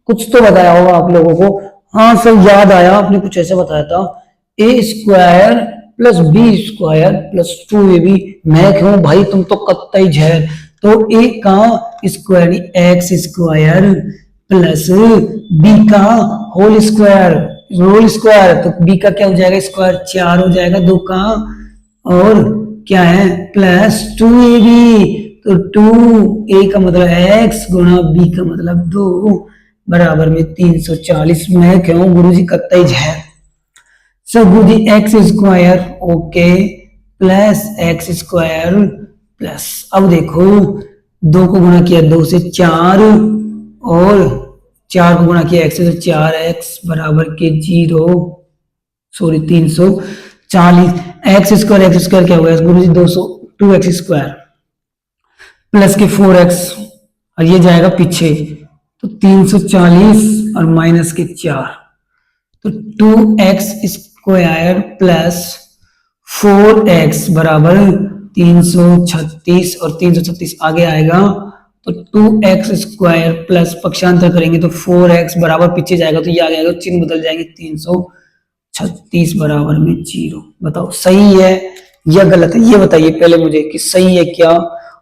कुछ तो बताया होगा आप लोगों को। हाँ सर याद आया, आपने कुछ ऐसे बताया था, a² + b² + 2ab। मैं क्यों भाई, तुम तो कत्ता ही झेर। तो a का स्क्वायर x² प्लस b का होल स्क्वायर, तो b का क्या हो जाएगा? स्क्वायर 4 हो जाएगा 2 का, और क्या है? +2ab। तो 2a का मतलब x गुणा b का मतलब 2 बराबर में 340। मैं क्यों गुरुजी कत्ता ही है। सो गुरुजी x² okay plus x² plus, अब देखो 2 को गुणा किया 2 से 4, और 4 को गुणा किया x से, तो 4x बराबर के 0, सॉरी 340। x² क्या होगा गुरुजी? 2x² प्लस के 4x, और ये जाएगा पीछे, तो 340 और माइनस के 4, तो 2x² प्लस 4x बराबर 336, और 336 आगे आएगा तो 2x² प्लस पक्षांतर करेंगे तो 4x बराबर पीछे जाएगा तो ये आगे आएगा, चिन्ह बदल जाएंगे, 336 बराबर में 0। बताओ सही है या गलत है? ये बताइए पहले मुझे कि सही है क्या?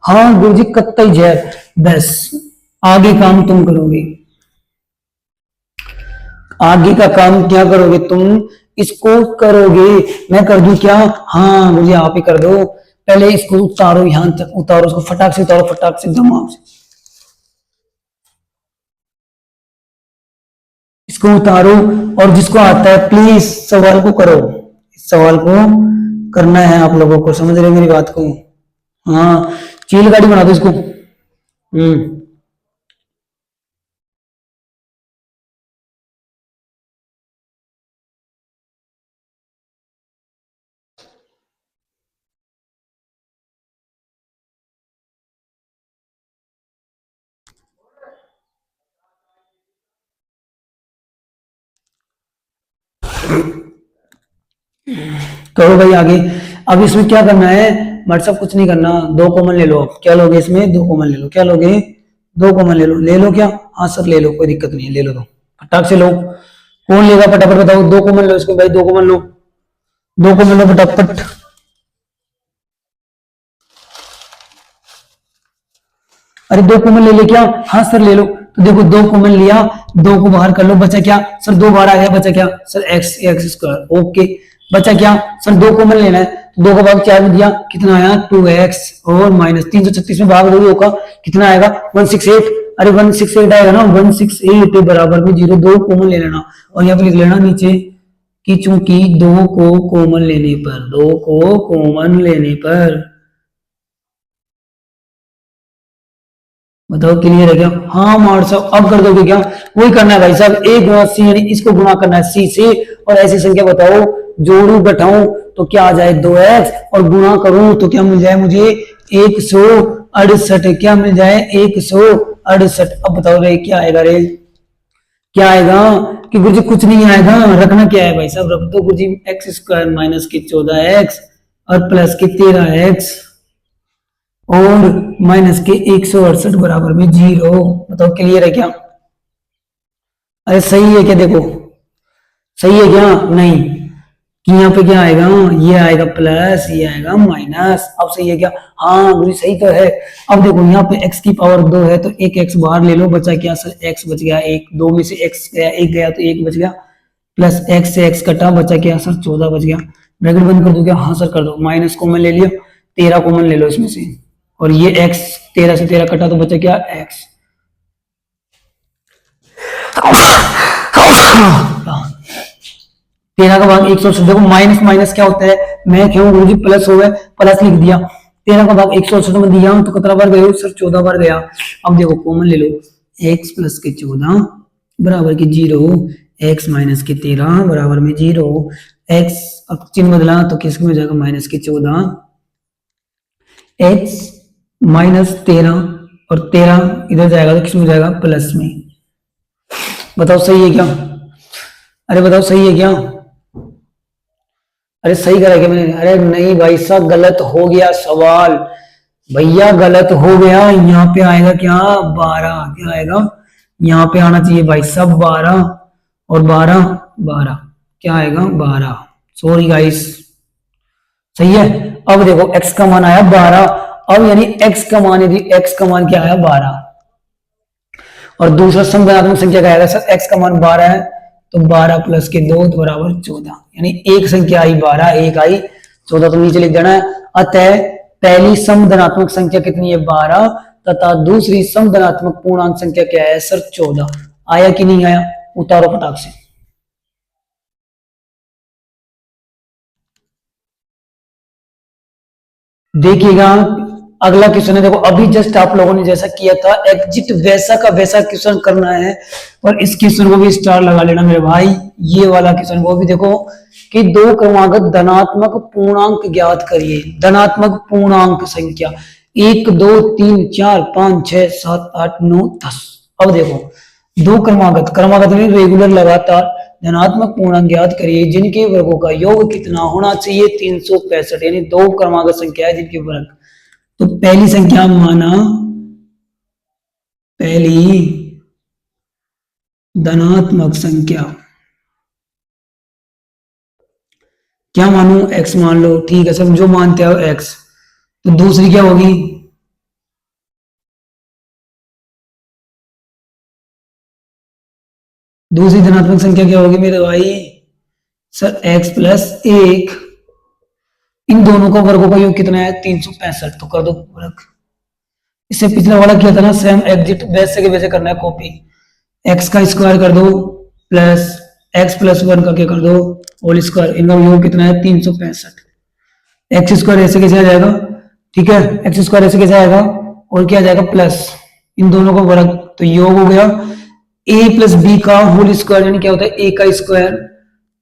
हाँ गुरुजी कत्तई जय। बस आगे काम तुम करोगे, आगे का काम क्या करोगे तुम? इसको करोगे, मैं कर दूं क्या? हाँ मुझे आप ही कर दो। पहले इसको उतारो, यहां तक उतारो, इसको फटाक से उतारो, फटाक से दिमाग से इसको उतारो, और जिसको आता है प्लीज सवाल को करो। इस सवाल को करना है आप लोगों को, समझ रहे मेरी बात को? हाँ चील गाड़ी बना दो इसको। करो भाई आगे। अब इसमें क्या करना है? व्हाट्सअप कुछ नहीं करना, 2 कॉमन ले लो। क्या लोगे इसमें? 2 कॉमन ले लो। क्या लोगे? 2 कॉमन ले लो। ले लो क्या? हाँ सर ले लो, कोई दिक्कत नहीं है, ले लो। दो फटाक से लो। कौन लेगा फटाफट बताओ? 2 कॉमन लो इसको भाई, 2 कॉमन लो, 2 कॉमन लो फटाफट। अरे दो कॉमन ले ले क्या? हाँ सर ले लो। तो देखो दो कॉमन लिया, दो को बाहर कर लो, बचा क्या सर? दो बाहर आ गया, बचा क्या sir? X, x square. Okay, बचा क्या सर? दो कॉमन लेना है, तो दो का भाग चार में दिया, कितना आया? 2x और माइनस 336 में भाग दो का, कितना आएगा? 168। अरे 168 आएगा ना, 168 बराबर में जीरो। दो कॉमन ले लेना और यहाँ पे लिख लेना नीचे कि चूंकि दो को कॉमन लेने पर, दो को कॉमन लेने पर, बताओ क्लियर है क्या? हाँ मार साहब, अब कर दोगे क्या? वही करना है भाई साहब, ए गुणा सी, यानी इसको गुणा करना है सी से। और ऐसी संख्या बताओ, जोड़ू घटाऊं तो क्या आ जाए? 2x, और गुणा करूं तो क्या मिल जाए मुझे? 168। क्या मिल जाए? 168। अब बताओ रे क्या आएगा रे? क्या आएगा? कि गुरुजी कुछ नहीं आएगा, रखना क्या है भाई साहब? रख दो गुरुजी एक्स स्क्वायर माइनस के 14x और प्लस के 13x और माइनस के 168 बराबर में जीरो। बताओ क्लियर है क्या? अरे सही है क्या? देखो सही है क्या? नहीं, कि यहाँ पे क्या आएगा? ये आएगा प्लस, ये आएगा माइनस। अब सही है क्या? हाँ गुरु सही तो है। अब देखो यहाँ पे x की पावर 2 है तो एक x बाहर ले लो, बचा क्या सर? x बच गया एक, दो में से x गया, एक गया तो एक बच गया, प्लस x से x कटा, बचा क्या सर? 14 बच गया। ब्रैकेट बंद कर दो क्या? हाँ सर कर दो। माइनस कॉमन ले लिया, 13 कॉमन ले लो इसमें से, और ये x 13 से 13 कटा तो बचा क्या? x। 13 का भाग 168। देखो माइनस माइनस क्या होता है? मैं क्यों गुरुजी प्लस हो गए, प्लस लिख दिया। 13 का भाग 168 में दिया तो कितना बार गए सर? 14 बार गया। अब देखो कॉमन ले लो, x प्लस के 14 बराबर के जीरो, x माइनस के 13 बराबर में जीरो। x अब चिन्ह बदला तो किसके में जाएगा? माइनस के 14, x माइनस 13 और 13 इधर जाएगा तो किसमें जाएगा? प्लस में। बताओ सही है क्या? अरे बताओ सही है क्या? अरे सही करा क्या मैंने? अरे नहीं भाई साहब, गलत हो गया सवाल भैया, गलत हो गया। यहाँ पे आएगा क्या? 12। क्या आएगा? यहाँ पे आना चाहिए भाई साहब 12 और 12, 12 क्या आएगा? 12। सॉरी गाइस, सही है। अब देखो x का मान आया 12। अब यानी x का मान, यदि x का मान क्या आया? 12, और दूसरा समधनात्मक संख्या का आएगा सर x का मान 12 है तो 12 प्लस के 2 तो बराबर 14, यानी एक संख्या आई 12, एक आई 14, तो नीचे लिख देना है। अतः पहली समधनात्मक संख्या कितनी है? 12, तथा दूसरी समधनात्मक पूर्णांक संख्या क्या है सर? 14। आया कि नहीं आया? उतारो फटाक से। देखिएगा अगला क्वेश्चन है, देखो अभी जस्ट आप लोगों ने जैसा किया था एग्जिट वैसा का वैसा क्वेश्चन करना है, और इस क्वेश्चन को भी स्टार लगा लेना मेरे भाई। ये वाला क्वेश्चन को भी देखो कि दो क्रमागत धनात्मक पूर्णांक ज्ञात करिए। धनात्मक पूर्णांक संख्या 1 2 3 4 5 6 7 8 9 10। अब देखो दो क्रमागत, क्रमागत में रेगुलर लगातार धनात्मक पूर्णांक ज्ञात करिए जिनके वर्गों का योग कितना होना चाहिए? 365, यानी दो क्रमागत संख्या है जिनके वर्ग। तो पहली संख्या माना, पहली धनात्मक संख्या क्या मानू? x मान लो, ठीक है सब जो मानते हो x। तो दूसरी क्या होगी? दूसरी धनात्मक संख्या क्या होगी मेरे भाई? Sir x plus 1। इन दोनों का वर्गों का योग कितना है? 365। तो कर दो वर्ग। इससे पिछला वाला किया था ना सेम, एग्जिट वैसे के वैसे करना है कॉपी। x का स्क्वायर कर दो प्लस x प्लस 1 का क्या कर दो? Whole square. इनका योग कितना है? 365। एक्स स्क्वायर ऐसे कैसे आ जाएगा? ठीक है, एक्स स्क्वायर ऐसे कैसे आएगा? और क्या आ जाएगा? प्लस इन दोनों का वर्ग, तो योग हो गया a प्लस बी का होल स्क्वायर, यानी क्या होता है? a का स्क्वायर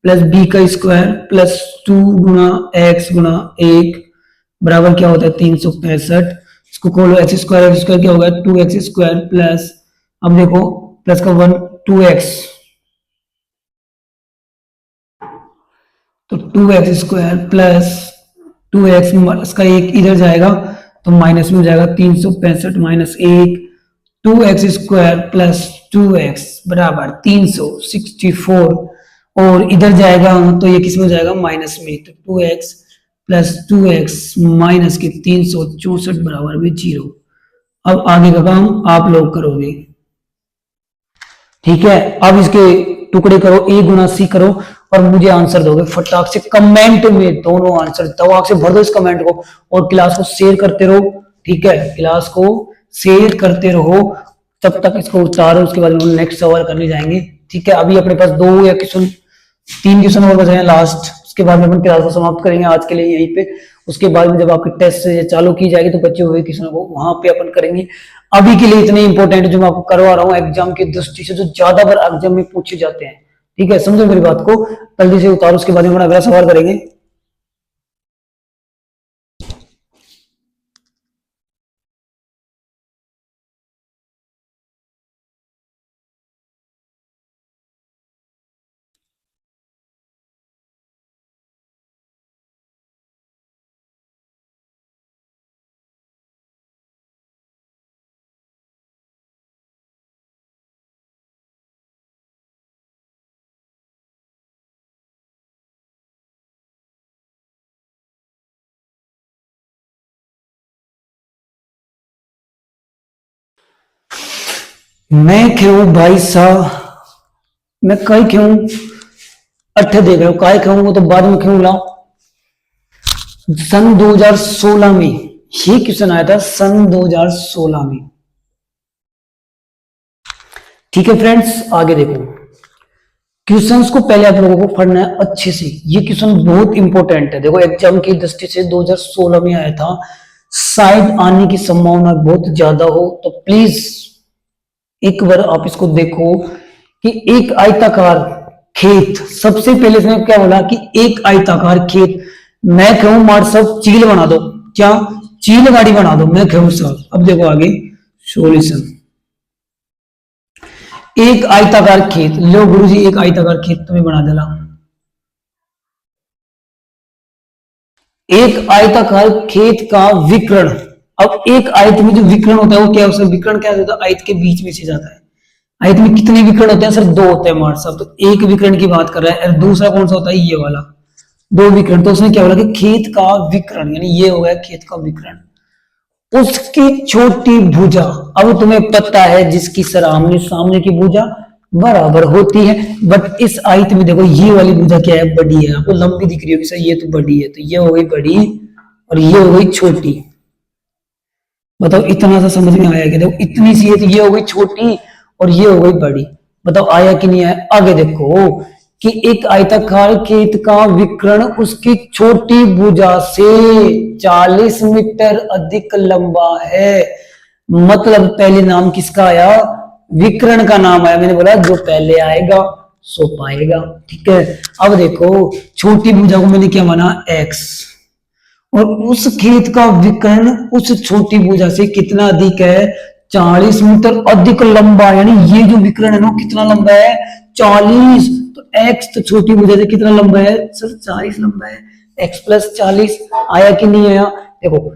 प्लस b का स्क्वायर प्लस 2 गुना x गुना 1 बराबर क्या होता है? 365। इसको खोलो, एक्स स्क्वायर, एक्स स्क्वायर क्या होगा? 2x स्क्वायर प्लस, अब देखो प्लस का 1 2x, तो 2x स्क्वायर प्लस 2x, इसका एक इधर जाएगा तो माइनस में हो जाएगा 365 minus 1, 2x square plus 2x बराबर 364, और इधर जाएगा तो ये किस में हो जाएगा? माइनस में। तो 2x प्लस 2x माइनस के 364 बराबर में 0। अब आगे का काम आप लोग करोगे, ठीक है। अब इसके टुकड़े करो, ए गुना सी करो और मुझे आंसर दोगे फटाक से कमेंट में, दोनों आंसर तवाक से भर दो इस कमेंट को, और क्लास को शेयर करते रहो, ठीक है, क्लास को शेयर करते रहो, तब तक इसको उतारो, उसके बाद हम नेक्स्ट सवाल करने जाएंगे, ठीक है। अभी अपने पास 2 या क्वेश्चन 3 क्वेश्चन और बचे हैं लास्ट, उसके बाद में अपन क्लास को समाप्त करेंगे आज के लिए यहीं पे। उसके बाद में जब आपकी टेस्ट चालू की जाएगी तो बच्चे हुए क्वेश्चन को वहां पे अपन करेंगे। अभी के लिए इतने इंपॉर्टेंट जो मैं आपको करवा रहा हूँ एग्जाम की दृष्टि से, जो ज्यादा बार एग्जाम में पूछे जाते हैं, ठीक है, समझो मेरी बात को, जल्दी से उतारो, उसके बाद में अपन अगला सवाल करेंगे। मैं क्यों भाई साहब, मैं कई क्यों अट्ठे देख रहे हो, काय क्यों वो तो बाद में क्यों लाओ। सन 2016 में ये क्वेश्चन आया था, सन 2016 में, ठीक है फ्रेंड्स। आगे देखो, क्वेश्चंस को पहले आप लोगों को पढ़ना है अच्छे से, ये क्वेश्चन बहुत इंपॉर्टेंट है। देखो एग्जाम की दृष्टि से 2016 में आया था, शायद आने की संभावना बहुत ज्यादा हो, तो प्लीज एक बार आप इसको देखो कि एक आयताकार खेत, सबसे पहले इसने क्या बोला कि एक आयताकार खेत, मैं कहूं मार सब चील बना दो, क्या चील गाड़ी बना दो, मैं कहूं सब। अब देखो आगे सॉल्यूशन, एक आयताकार खेत, लो गुरुजी एक आयताकार खेत तुम्हें बना देला, एक आयताकार खेत का विकर्ण। अब एक आयत में जो विकर्ण होता है वो क्या, उसका विकर्ण क्या होता है, आयत के बीच में से जाता है। आयत में कितने विकर्ण होते हैं सर, 2 होते हैं मार साहब, तो एक विकर्ण की बात कर रहा है, और दूसरा कौन सा होता है, ये वाला, 2 विकर्ण। तो उसने क्या बोला कि खेत का विकर्ण, यानी ये हो गया खेत का विकर्ण, उसकी छोटी भुजा। अब तुम्हें पता है जिसकी सामने सामने की भुजा बराबर होती है, बट इस आयत में देखो ये वाली भुजा क्या है, बड़ी है, आपको लंबी दिख रही होगी सर, ये तो बड़ी है, तो ये हो गई बड़ी और ये हो गई छोटी। बताओ इतना सा समझ में आया कि देखो इतनी सी है तो ये हो गई छोटी और ये हो गई बड़ी, बताओ आया कि नहीं आया। आगे देखो कि एक आयताकार खेत का विकर्ण उसकी छोटी भुजा से 40 मीटर अधिक लंबा है, मतलब पहले नाम किसका आया, विकर्ण का नाम आया। मैंने बोला जो पहले आएगा सो पाएगा, ठीक है। अब देखो छोटी भुजा को मैंने क्या माना, एक्स, और उस खेत का विकर्ण उस छोटी भुजा से कितना अधिक है, 40 मीटर अधिक लंबा, यानी ये जो विकर्ण है ना कितना लंबा है, 40। तो एक्स तो छोटी भुजा से कितना लंबा है सर, 40 लंबा है, एक्स प्लस 40। आया कि नहीं आया। देखो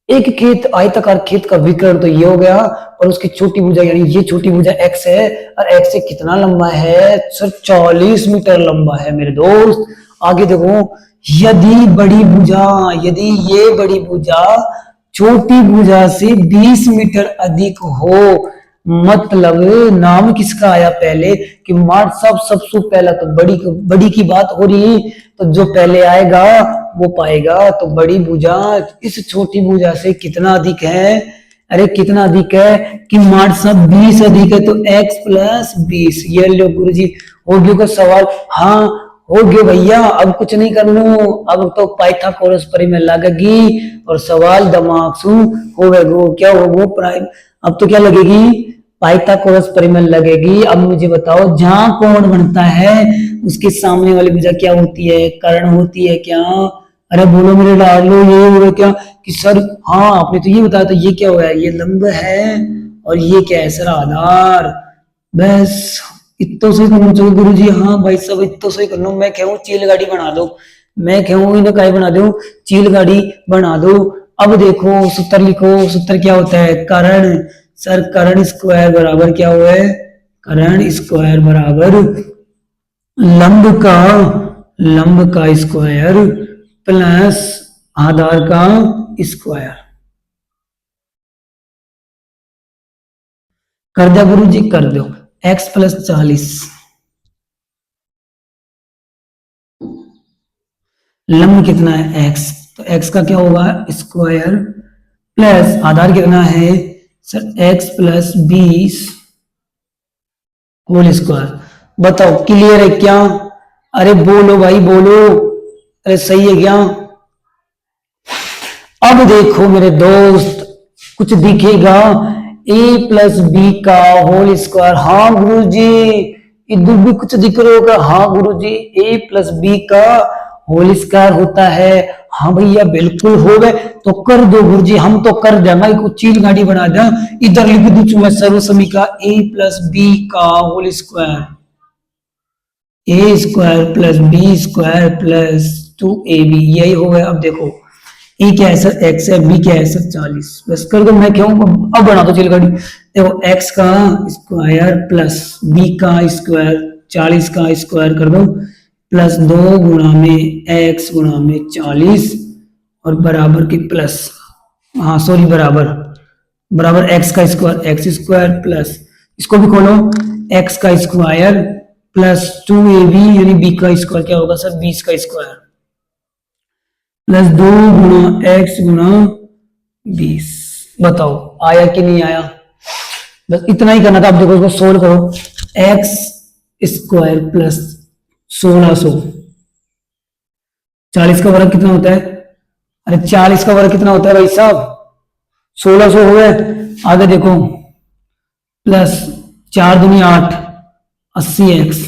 एक खेत आयताकार खेत का विकर्ण तो ये हो गया, और उसकी छोटी भुजा यानी ये छोटी भुजा एक्स है, और एक्स से कितना लंबा है सर, 40 मीटर लंबा है मेरे दोस्त। आगे देखो, यदि बड़ी भुजा, यदि ये बड़ी भुजा छोटी भुजा से 20 मीटर अधिक हो, मतलब नाम किसका आया पहले कि मार्ट साहब, सबसे पहला तो बड़ी की बात हो रही, तो जो पहले आएगा वो पाएगा। तो बड़ी भुजा इस छोटी भुजा से कितना अधिक है, अरे कितना अधिक है कि मार्ट साहब 20 अधिक है, तो x प्लस 20। ये लो गुरुजी हो गया का सवाल, हाँ हो गया भैया, अब कुछ नहीं कर लो, अब तो पाइथागोरस परिमेय लगेगी और सवाल दिमाग से हो गए, क्या होगा प्राइम, अब तो क्या लगेगी, पाइथागोरस परिमेय लगेगी। अब मुझे बताओ जहां कोण बनता है उसके सामने वाली भुजा क्या होती है, कर्ण होती है क्या, अरे बोलो मेरे डालो, ये होगा क्या कि सर, हाँ आपने तो ये बताया था, ये क्या हुआ, ये लंब है और ये क्या है सर, आधार। बस इतो से करना चाहिए गुरु जी, हाँ भाई सब इतो से कर लो। मैं कहूँ चील गाड़ी बना दो, मैं कहूँ इन्हें काय बना दो, चील गाड़ी बना दो। अब देखो सूत्र लिखो, सूत्र क्या होता है, कर्ण, सर कर्ण स्क्वायर बराबर क्या हुआ है, कर्ण स्क्वायर बराबर लंब का स्क्वायर प्लस आधार का स्क्वायर। कर दिया गुरु जी, कर दो। x प्लस 40, लंब कितना है x, तो x का क्या होगा स्क्वायर प्लस आधार कितना है sir x plus 20 whole square. बताओ क्लियर है क्या? अरे बोलो भाई बोलो, अरे सही है क्या? अब देखो मेरे दोस्त, कुछ दिखेगा a प्लस बी का होल स्क्वायर। हाँ गुरुजी, इधर भी कुछ दिख रहा होगा। हाँ गुरुजी, a प्लस बी का होल स्क्वायर होता है। हाँ भैया बिल्कुल हो गए, तो कर दो गुरुजी, हम तो कर देंगे, कुछ चील गाड़ी बना दे। इधर लिख दूं मैं सर्व समीकरण a प्लस बी का whole square, A square plus B square plus 2ab, यही हो गया। अब देखो ए क्या है सर x है, बी क्या है सर 40, बस कर दो, मैं क्यों अब बना दो चिल गाड़ी। देखो x का स्क्वायर प्लस b का स्क्वायर 40 का स्क्वायर कर दो प्लस 2 गुणा में x गुणा में 40 और बराबर की प्लस, हाँ सॉरी बराबर, बराबर x का स्क्वायर x स्क्वायर प्लस, इसको भी खोलो, x का स्क्वायर प्लस 2ab यानी b का स्क्वायर क्या होगा सर 20 का स्क्वायर प्लस 2 गुणा x गुणा 20। बताओ आया कि नहीं आया? बस इतना ही करना था। अब देखो इसको सोल्व करो, x स्क्वायर प्लस 1600, 40 का वर्ग कितना होता है? अरे 40 का वर्ग कितना होता है भाई साहब? 1600 हो गए। आगे देखो प्लस 4 दूनी 8, 80x,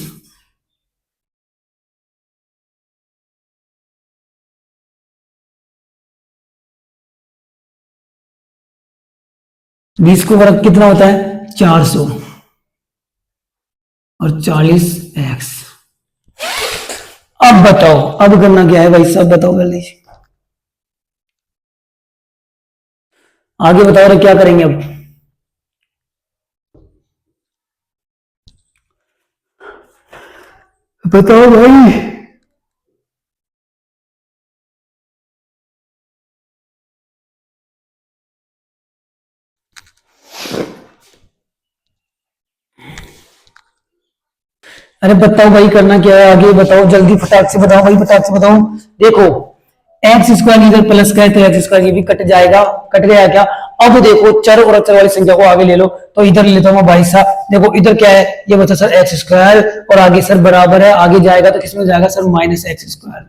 बीस को वर्ग कितना होता है 400 और 40x। अब बताओ अब करना क्या है भाई साहब, बताओ जल्दी से, आगे बताओ रे क्या करेंगे अब? बताओ भाई। अरे बताओ भाई करना क्या है, आगे बताओ जल्दी, फटाक से बताओ भाई, फटाक से बताओ। देखो एक्स स्क्वायर इधर प्लस का है तो एक्स स्क्वायर ये भी कट जाएगा, कट गया क्या? अब देखो चर और अचर वाली संख्या को आगे ले लो, तो इधर लेता हूँ भाई साहब। देखो इधर क्या है, ये बचा सर एक्स स्क्वायर और आगे सर बराबर है, आगे जाएगा तो किसमें जाएगा सर माइनस एक्स स्क्वायर।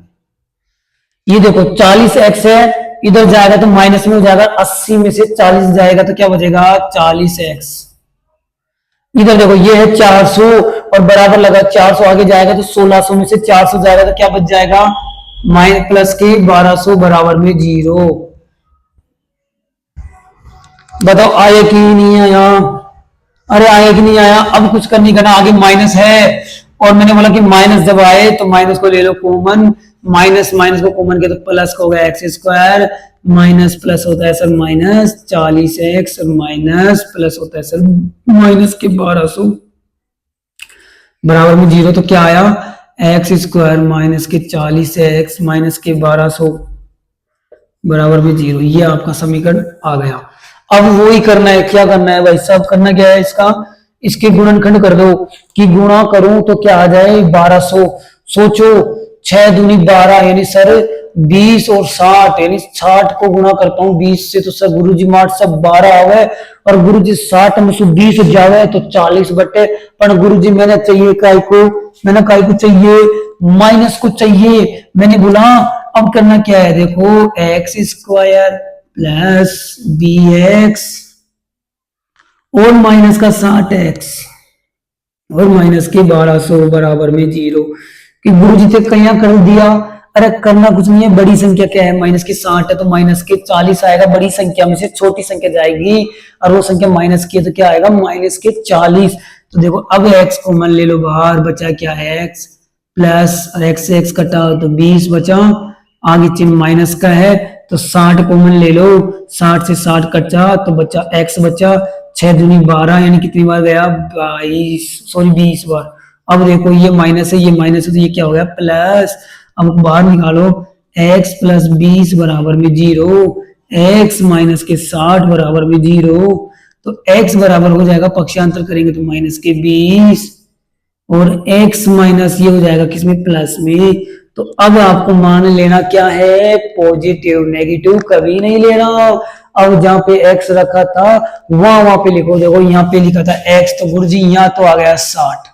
ये देखो 40x है, इधर जाएगा तो माइनस में हो जाएगा, 80 में से 40 जाएगा तो क्या बचेगा 40x। इधर देखो ये है 400 और बराबर लगा 400, आगे जाएगा तो 1600 में से 400 जाएगा तो क्या बच जाएगा माइनस प्लस के 1200 बराबर में 0। बताओ आया कि नहीं आया? अरे आया कि नहीं आया? अब कुछ करने का ना, आगे माइनस है और मैंने बोला कि माइनस जब आए तो माइनस को ले लो कॉमन, माइनस माइनस को कॉमन किया तो प्लस का हो गया एक्स स्क्वायर, माइनस प्लस होता है सर माइनस 40x और माइनस प्लस होता है सर माइनस के 1200 बराबर में 0। तो क्या आया एक्स स्क्वायर माइनस के 40x माइनस के 1200 बराबर में 0। ये आपका समीकरण आ गया। अब वो ही करना है, क्या करना है भाई साहब? करना क्या है इसका, इसके गुणनखंड कर दो, कि गुणा करूं तो क्या आ जाए 1200। सोचो 6 दूनी 12 यानी सर 20 और 60 यानी 60 को गुणा करता हूं 20 से तो सर गुरुजी मार्ट सब 12 आवे और गुरुजी 60 में से 20 जावे तो 40 बटे, पर गुरुजी मैंने चाहिए काय को, मैंने काय को चाहिए माइनस को चाहिए, मैंने बोला अब करना क्या है, देखो x square plus b x और माइनस का 60x और माइनस के 1200 बराबर में 0। कि गुरु जी ने कहीं कर दिया, अरे करना कुछ नहीं है, बड़ी संख्या क्या है माइनस की 60 है तो माइनस के 40 आएगा, बड़ी संख्या में से छोटी संख्या जाएगी और वो संख्या माइनस की है तो क्या आएगा माइनस के 40। तो देखो अब x कॉमन ले लो बाहर, बचा क्या है x प्लस और x से x कटा तो 20 बचा, आगे चिन्ह माइनस का है तो 60 कॉमन ले लो, 60 से 60 कटा तो बचा x बचा, 6 दूनी 12 यानी कितनी बार गया 20 बार। अब देखो ये माइनस है ये माइनस है तो ये क्या हो गया प्लस, अब बाहर निकालो x प्लस 20 बराबर में 0, x माइनस के 60 बराबर में 0, तो x बराबर हो जाएगा, पक्षांतर करेंगे तो माइनस के 20, और x माइनस ये हो जाएगा किसमें, प्लस में। तो अब आपको मान लेना क्या है, पॉजिटिव, नेगेटिव कभी नहीं लेना। अब जहां पे x रखा था वहां पे लिखो, देखो यहाँ पे लिखा था x, तो गुरुजी यहाँ तो आ गया 60,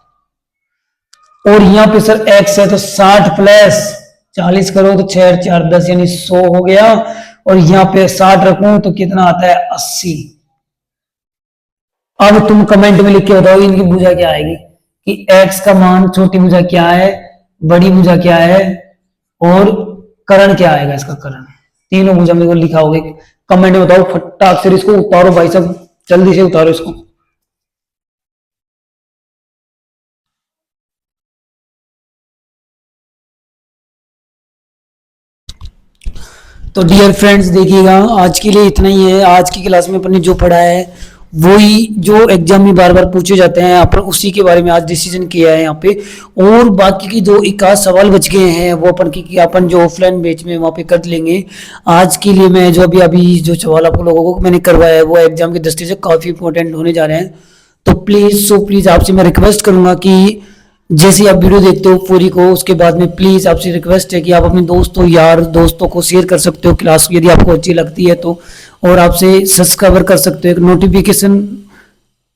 और यहाँ पे सर x है तो 60 प्लस 40 करो तो 6 4 10 यानी 100 हो गया, और यहाँ पे 60 रखूं तो कितना आता है, 80। अब तुम कमेंट में लिख के बताओ इनकी भुजा क्या आएगी, कि x का मान, छोटी भुजा क्या है, बड़ी भुजा क्या है, और करण क्या आएगा इसका करण। तीनों भुजा मेरे को लिखा होगा, कमेंट में बताओ फटाक से। इसको उतारो भाई साहब, जल्दी से उतारो इसको। तो डियर फ्रेंड्स देखिएगा, आज के लिए इतना ही है। आज की क्लास में अपन ने जो पढ़ा है वही जो एग्जाम में बार बार पूछे जाते हैं अपन उसी के बारे में आज डिसीजन किया है यहाँ पे। और बाकी की जो 21 सवाल बच गए हैं वो अपन की अपन जो ऑफलाइन बैच में वहाँ पे कर लेंगे। आज के लिए मैं जो अभी जो सवाल आप लोगों को मैंने करवाया है वो एग्जाम की दृष्टि से काफ़ी इंपॉर्टेंट होने जा रहे हैं। तो प्लीज़ आपसे मैं रिक्वेस्ट करूंगा कि जैसे आप वीडियो देखते हो पूरी को, उसके बाद में प्लीज़ आपसे रिक्वेस्ट है कि आप अपने दोस्तों यार दोस्तों को शेयर कर सकते हो क्लास यदि आपको अच्छी लगती है तो, और आपसे सब्सक्राइबर कर सकते हो, एक नोटिफिकेशन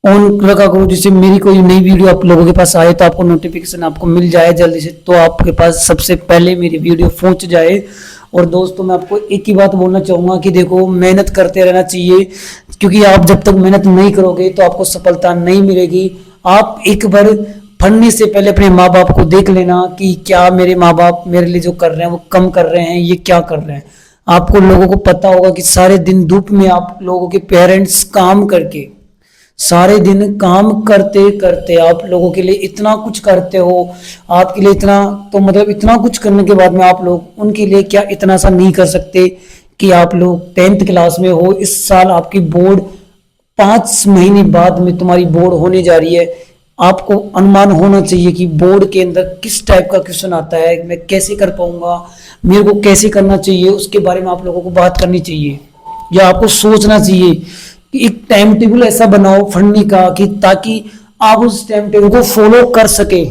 ऑन रखा करो जिससे मेरी कोई नई वीडियो आप लोगों के पास आए तो आपको नोटिफिकेशन आपको मिल जाए जल्दी से, तो आपके पास सबसे पहले मेरी वीडियो पहुंच जाए। और दोस्तों मैं आपको एक ही बात बोलना चाहूँगा कि देखो मेहनत करते रहना चाहिए, क्योंकि आप जब तक मेहनत नहीं करोगे तो आपको सफलता नहीं मिलेगी। आप एक बार पढ़ने से पहले अपने माँ बाप को देख लेना कि क्या मेरे माँ बाप मेरे लिए जो कर रहे हैं वो कम कर रहे हैं, ये क्या कर रहे हैं। आपको लोगों को पता होगा कि सारे दिन धूप में आप लोगों के पेरेंट्स काम करके, सारे दिन काम करते करते आप लोगों के लिए इतना कुछ करते हो, आपके लिए इतना, तो मतलब इतना कुछ करने के बाद में आप लोग उनके लिए क्या इतना सा नहीं कर सकते कि आप लोग 10th क्लास में हो, इस साल आपकी बोर्ड 5 महीने बाद में तुम्हारी बोर्ड होने जा रही है। आपको अनुमान होना चाहिए कि बोर्ड के अंदर किस टाइप का क्वेश्चन आता है, मैं कैसे कर पाऊंगा, मेरे को कैसे करना चाहिए, उसके बारे में आप लोगों को बात करनी चाहिए या आपको सोचना चाहिए कि एक टाइम टेबल ऐसा बनाओ पढ़ने का कि ताकि आप उस टाइम टेबल को फॉलो कर सके।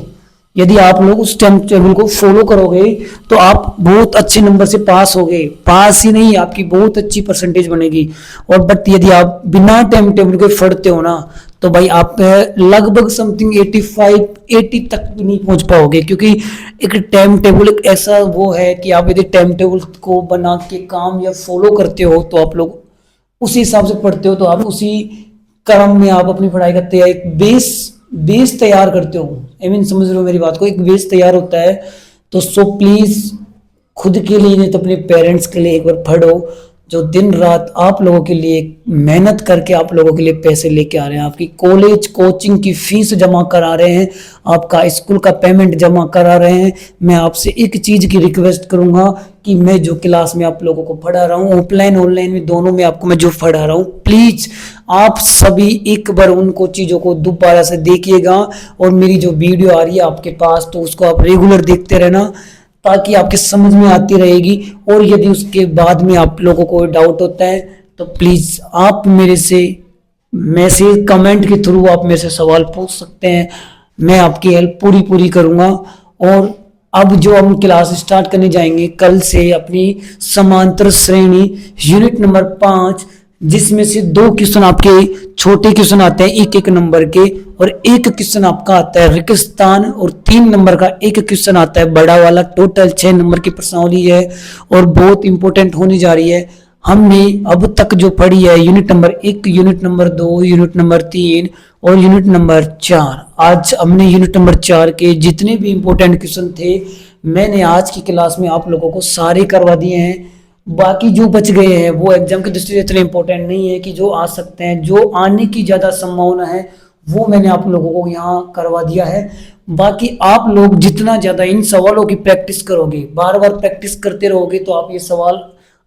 यदि आप लोग उस टाइम टेबल को फॉलो करोगे तो आप बहुत अच्छे नंबर से पास होगे, पास ही नहीं आपकी बहुत अच्छी परसेंटेज बनेगी। और बट यदि आप बिना टाइम टेबल के पढ़ते हो ना तो भाई आप लगभग समथिंग 85 80 तक भी नहीं पहुंच पाओगे, क्योंकि एक टाइम टेबल एक ऐसा वो है कि आप यदि टाइम टेबल को बना के काम या फॉलो करते हो तो आप लोग उसी हिसाब से पढ़ते हो तो आप उसी क्रम में आप अपनी पढ़ाई करते हैं, एक बेस तैयार करते हो। आई मीन समझ रहे हो मेरी बात को, एक बेस तैयार होता है। तो सो प्लीज खुद के लिए नहीं तो अपने पेरेंट्स के लिए एक बार पढ़ो, जो दिन रात आप लोगों के लिए मेहनत करके आप लोगों के लिए पैसे लेके आ रहे हैं, आपकी कॉलेज कोचिंग की फीस जमा करा रहे हैं, आपका स्कूल का पेमेंट जमा करा रहे हैं। मैं आपसे एक चीज की रिक्वेस्ट करूंगा कि मैं जो क्लास में आप लोगों को पढ़ा रहा हूँ, ऑफलाइन ऑनलाइन में दोनों में आपको मैं जो पढ़ा रहा हूँ, प्लीज आप सभी एक बार उनको चीजों को दोबारा से देखिएगा। और मेरी जो वीडियो आ रही है आपके पास तो उसको आप रेगुलर देखते रहना ताकि आपके समझ में आती रहेगी। और यदि उसके बाद में आप लोगों को डाउट होता है तो प्लीज आप मेरे से मैसेज कमेंट के थ्रू आप मेरे से सवाल पूछ सकते हैं, मैं आपकी हेल्प पूरी करूंगा। और अब जो हम क्लास स्टार्ट करने जाएंगे कल से अपनी समांतर श्रेणी यूनिट नंबर 5, जिसमें से 2 क्वेश्चन आपके छोटे क्वेश्चन आते हैं 1 नंबर के, और 1 क्वेश्चन आपका आता है रिक्त स्थान, और 3 नंबर का 1 क्वेश्चन आता है बड़ा वाला। टोटल 6 नंबर की प्रश्नावली है और बहुत इंपॉर्टेंट होने जा रही है। हमने अब तक जो पढ़ी है unit number 1, unit number 2, unit number 3 और यूनिट नंबर 4। आज हमने यूनिट नंबर 4 के जितने भी इंपॉर्टेंट क्वेश्चन थे मैंने आज की क्लास में आप लोगों को सारे करवा दिए हैं। बाकी जो बच गए हैं वो एग्जाम की दृष्टि से इतने इंपॉर्टेंट नहीं है कि जो आ सकते हैं, जो आने की ज्यादा संभावना है वो मैंने आप लोगों को यहाँ करवा दिया है। बाकी आप लोग जितना ज्यादा इन सवालों की प्रैक्टिस करोगे, बार बार प्रैक्टिस करते रहोगे तो आप ये सवाल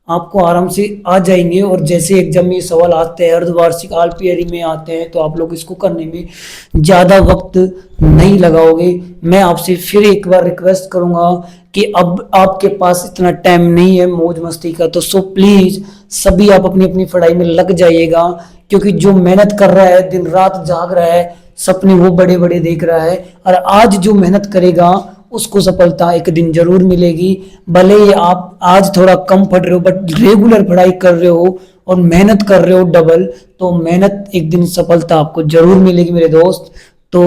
आपको आराम से आ जाएंगे। और जैसे एग्जाम में ये सवाल आते हैं, अर्धवार्षिक आलपीआरी में आते हैं, तो आप लोग इसको करने में ज़्यादा वक्त नहीं लगाओगे। मैं आपसे फिर एक बार रिक्वेस्ट करूंगा कि अब आपके पास इतना टाइम नहीं है मौज मस्ती का, तो सो प्लीज़ सभी आप अपनी अपनी पढ़ाई में लग जाइएगा, क्योंकि जो मेहनत कर रहा है, दिन रात जाग रहा है, सपने वो बड़े बड़े देख रहा है, और आज जो मेहनत करेगा उसको सफलता एक दिन जरूर मिलेगी। भले ही आप आज थोड़ा कम पढ़ रहे हो, बट रेगुलर पढ़ाई कर रहे हो और मेहनत कर रहे हो डबल, तो मेहनत एक दिन सफलता आपको जरूर मिलेगी मेरे दोस्त। तो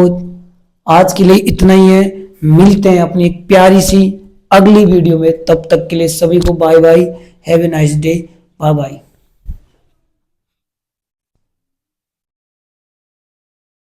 आज के लिए इतना ही है, मिलते हैं अपनी एक प्यारी सी अगली वीडियो में। तब तक के लिए सभी को bye bye, have a nice day, bye bye.